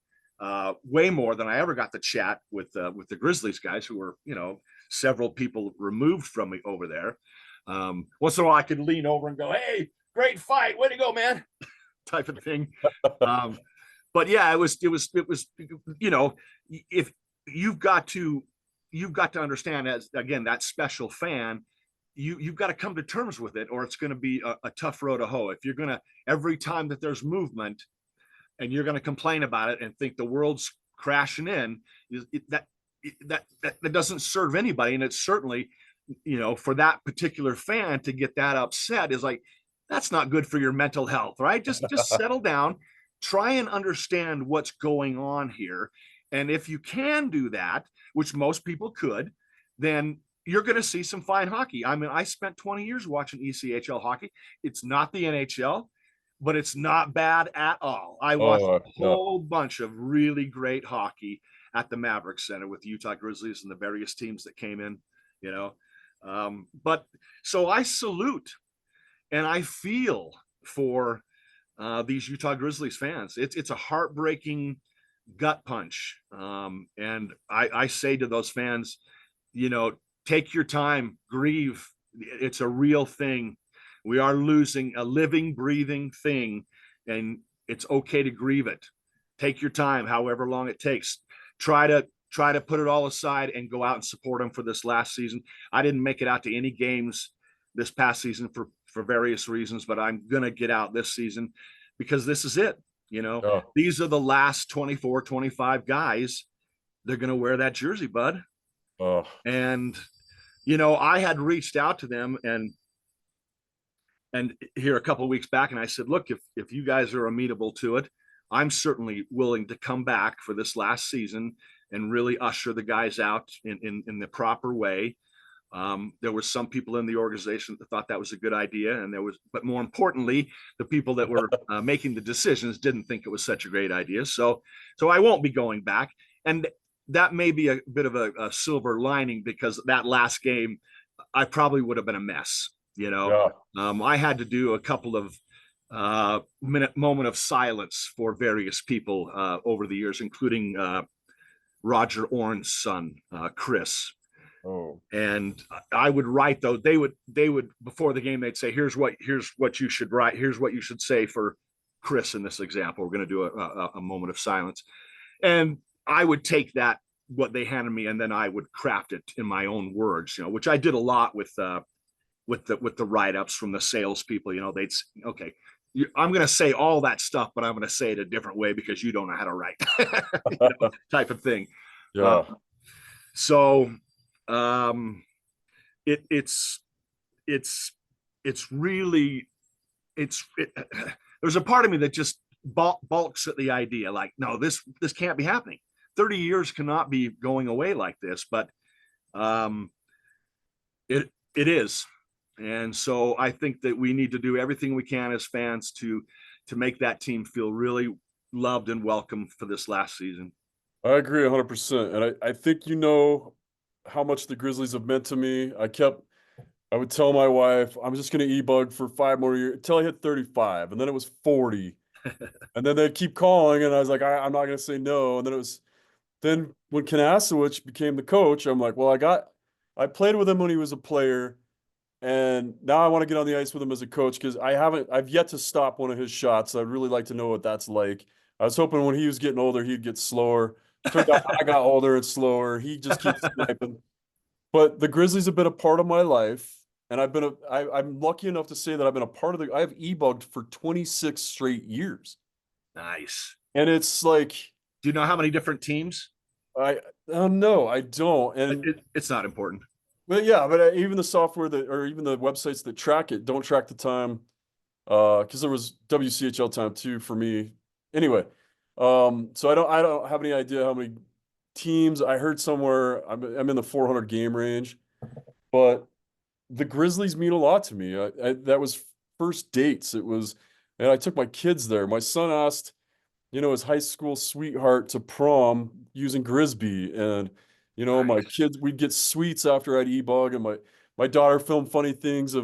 way more than I ever got to chat with the Grizzlies guys, who were, several people removed from me over there. Once in a while I could lean over and go, "Hey, great fight, way to go, man," type of thing. But yeah, it was, if you've got to understand, as again, that special fan, you've got to come to terms with it, or it's going to be a tough road to hoe. If you're going to, every time that there's movement and you're going to complain about it and think the world's crashing in, that doesn't serve anybody. And it's certainly, for that particular fan to get that upset is like, that's not good for your mental health, right? Just settle down, try and understand what's going on here. And if you can do that, which most people could, then you're going to see some fine hockey. I mean, I spent 20 years watching ECHL hockey. It's not the NHL, but it's not bad at all. I watched a whole bunch of really great hockey at the Maverick Center with the Utah Grizzlies and the various teams that came in, but so I salute and I feel for these Utah Grizzlies fans. It's a heartbreaking gut punch. And I say to those fans, take your time, grieve. It's a real thing. We are losing a living, breathing thing, and it's okay to grieve it. Take your time, however long it takes. Try to put it all aside and go out and support them for this last season. I didn't make it out to any games this past season for various reasons, but I'm going to get out this season because this is it. These are the last 24, 25 guys. They're going to wear that jersey, bud. And, I had reached out to them and here a couple of weeks back, and I said, look, if you guys are amenable to it, I'm certainly willing to come back for this last season and really usher the guys out in the proper way. There were some people in the organization that thought that was a good idea, but more importantly, the people that were making the decisions didn't think it was such a great idea. So I won't be going back, and that may be a bit of a silver lining, because that last game, I probably would have been a mess. I had to do a couple of moment of silence for various people over the years, including Roger Orn's son, Chris. And I would write those. They would before the game, they'd say, here's what you should write. Here's what you should say for Chris in this example. We're going to do a moment of silence. And I would take what they handed me, and then I would craft it in my own words, which I did a lot with the write-ups from the salespeople. They'd say, okay, I'm going to say all that stuff, but I'm going to say it a different way because you don't know how to write, type of thing. Yeah. So it's really, there's a part of me that just balks at the idea, like, no, this can't be happening. 30 years cannot be going away like this, but it is. And so I think that we need to do everything we can as fans to make that team feel really loved and welcome for this last season. I agree 100%. And I think you know how much the Grizzlies have meant to me. I would tell my wife, I'm just going to e-bug for 5 more years until I hit 35. And then it was 40. And then they'd keep calling. And I was like, I'm not going to say no. And then when Kanasowicz became the coach, I'm like, well, I played with him when he was a player. And now I want to get on the ice with him as a coach because I've yet to stop one of his shots. I'd really like to know what that's like. I was hoping when he was getting older, he'd get slower. Turned out I got older and slower. He just keeps sniping. But the Grizzlies have been a part of my life. And I'm lucky enough to say that I've been a part of I've e-bugged for 26 straight years. Nice. And it's like, Do you know how many different teams? I don't know. I don't. And It's not important. but yeah, but even the software or even the websites that track it don't track the time. Because there was WCHL time too for me. Anyway, so I don't have any idea how many teams. I heard somewhere I'm in the 400 game range, but the Grizzlies mean a lot to me. That was first dates. And I took my kids there. My son asked, his high school sweetheart to prom using Grisby. And, my kids, we'd get sweets after I'd e-bug. And my daughter filmed funny things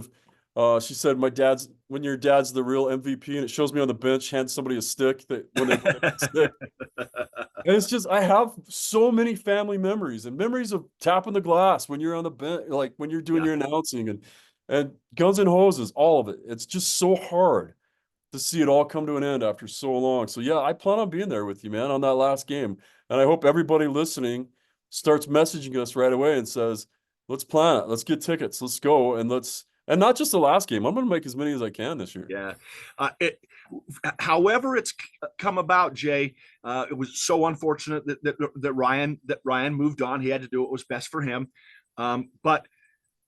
she said, when your dad's the real MVP, and it shows me on the bench, hand somebody a stick when they put a stick. And it's just, I have so many family memories and memories of tapping the glass when you're on the bench, like when you're doing your announcing and Guns and Hoses, all of it. It's just so hard to see it all come to an end after so long. So yeah, I plan on being there with you, man, on that last game. And I hope everybody listening starts messaging us right away and says, let's plan it. Let's get tickets. Let's go. And not just the last game. I'm going to make as many as I can this year. Yeah. However it's come about, Jay, it was so unfortunate that Ryan moved on. He had to do what was best for him. But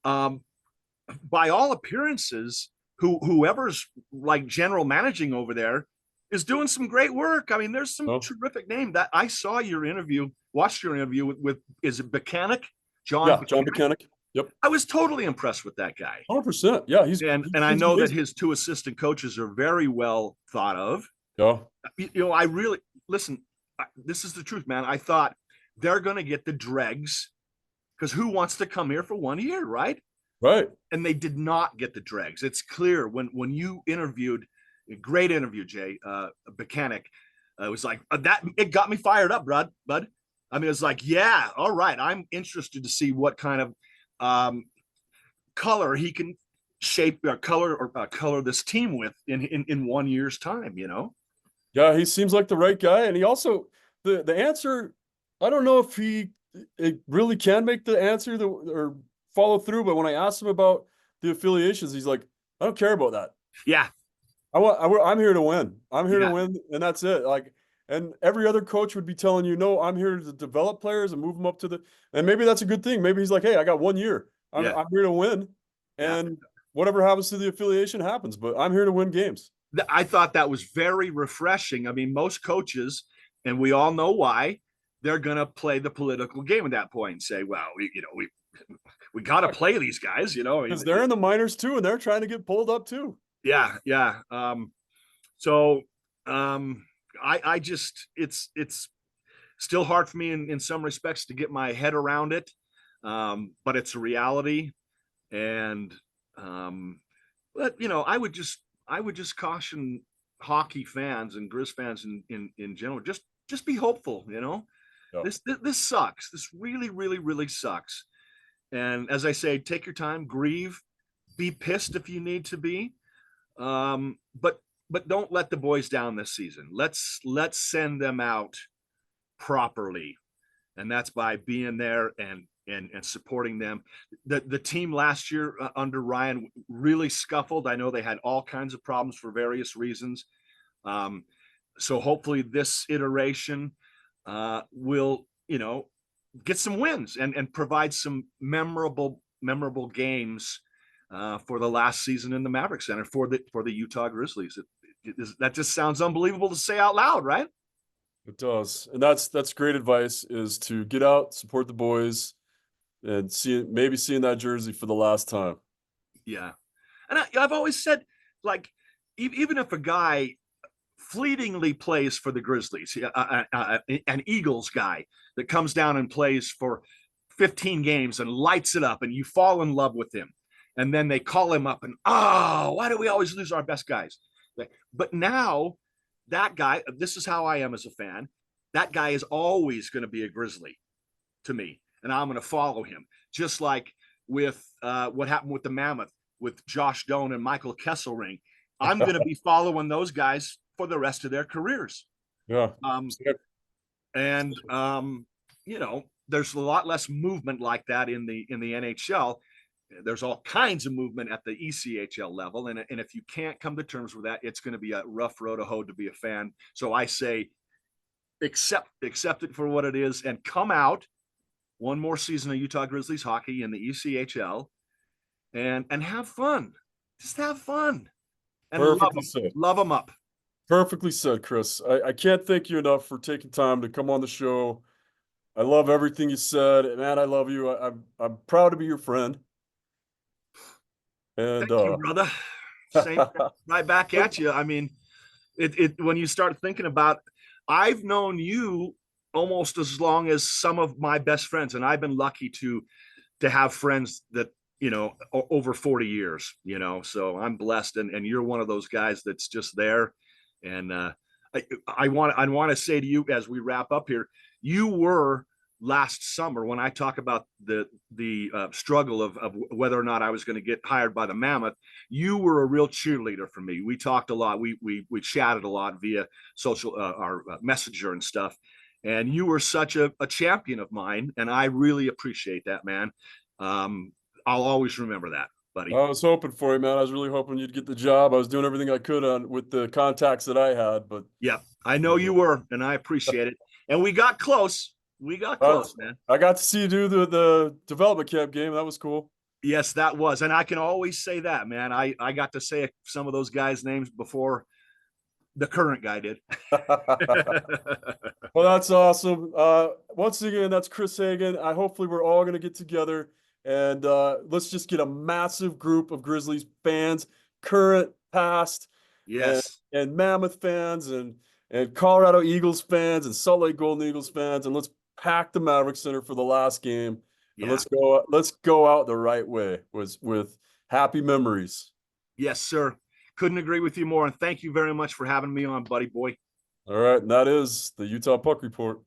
by all appearances, whoever's like general managing over there is doing some great work. I mean, there's some terrific name that I saw watched your interview with is it Buchanan? John Buchanan. Yep. I was totally impressed with that guy. 100%. Yeah, and I know that his two assistant coaches are very well thought of. Yeah. I really listen. This is the truth, man. I thought they're going to get the dregs because who wants to come here for 1 year, right? Right. And they did not get the dregs. It's clear when you interviewed, a great interview, Jay Buchanan. It was like that. It got me fired up, bud. I mean, it's like, yeah, all right. I'm interested to see what kind of color he can shape color this team with in 1 year's time. Yeah, he seems like the right guy, and he also the answer. I don't know if it really can make the answer or follow through. But when I asked him about the affiliations, he's like, I don't care about that. Yeah. I'm here to win. I'm here to win, and that's it. Like, and every other coach would be telling you, no, I'm here to develop players and move them up and maybe that's a good thing. Maybe he's like, hey, I got 1 year. I'm here to win, and whatever happens to the affiliation happens. But I'm here to win games. I thought that was very refreshing. I mean, most coaches, and we all know why, they're going to play the political game at that point and say, well, we got to play these guys, because they're in the minors too, and they're trying to get pulled up too. Yeah. I just it's still hard for me in some respects to get my head around it, but it's a reality, and but I would just caution hockey fans and Grizz fans in general, just be hopeful. This sucks. This really, really, really sucks. And as I say, take your time, grieve, be pissed if you need to be, but don't let the boys down this season. Let's send them out properly, and that's by being there and supporting them. The team last year under Ryan really scuffled. I know they had all kinds of problems for various reasons. So hopefully this iteration will get some wins and provide some memorable games for the last season in the Maverick Center for the Utah Grizzlies. That just sounds unbelievable to say out loud, right? It does, and that's great advice: is to get out, support the boys, and maybe seeing that jersey for the last time. Yeah, and I've always said, like, even if a guy fleetingly plays for the Grizzlies, an Eagles guy that comes down and plays for 15 games and lights it up, and you fall in love with him. And then they call him up and, oh, why do we always lose our best guys? But now that guy, this is how I am as a fan, that guy is always going to be a Grizzly to me. And I'm going to follow him. Just like with what happened with the Mammoth, with Josh Doan and Michael Kesselring. I'm going to be following those guys for the rest of their careers. Yeah. You know, there's a lot less movement like that in the NHL. There's all kinds of movement at the ECHL level. And if you can't come to terms with that, it's going to be a rough road to hoe to be a fan. So I say, accept it for what it is and come out one more season of Utah Grizzlies hockey in the ECHL and have fun. Just have fun. And love them up. Perfectly said, Chris. I can't thank you enough for taking time to come on the show. I love everything you said. Man, I love you. I'm proud to be your friend. And thank you, brother. Same right back at you. I mean, it when you start thinking about, I've known you almost as long as some of my best friends, and I've been lucky to have friends that, you know, over 40 years, you know, so I'm blessed, and you're one of those guys that's just there. And I want to say to you as we wrap up here, you were last summer, when I talk about the struggle of whether or not I was going to get hired by the Mammoth, you were a real cheerleader for me. We talked a lot. We chatted a lot via social, our messenger and stuff. And you were such a champion of mine. And I really appreciate that, man. I'll always remember that, buddy. I was hoping for you, man. I was really hoping you'd get the job. I was doing everything I could with the contacts that I had, but yeah, I know you were, and I appreciate it. And we got close. We got close, man. I got to see you do the development camp game. That was cool. Yes, that was. And I can always say that, man. I got to say some of those guys' names before the current guy did. Well, that's awesome. Once again, that's Chris Haggin. Hopefully we're all going to get together and let's just get a massive group of Grizzlies fans, current, past, yes, and Mammoth fans and Colorado Eagles fans and Salt Lake Golden Eagles fans, and let's pack the Maverick Center for the last game. Yeah. And let's go out the right way with happy memories. Yes, sir. Couldn't agree with you more. And thank you very much for having me on, buddy boy. All right. And that is the Utah Puck Report.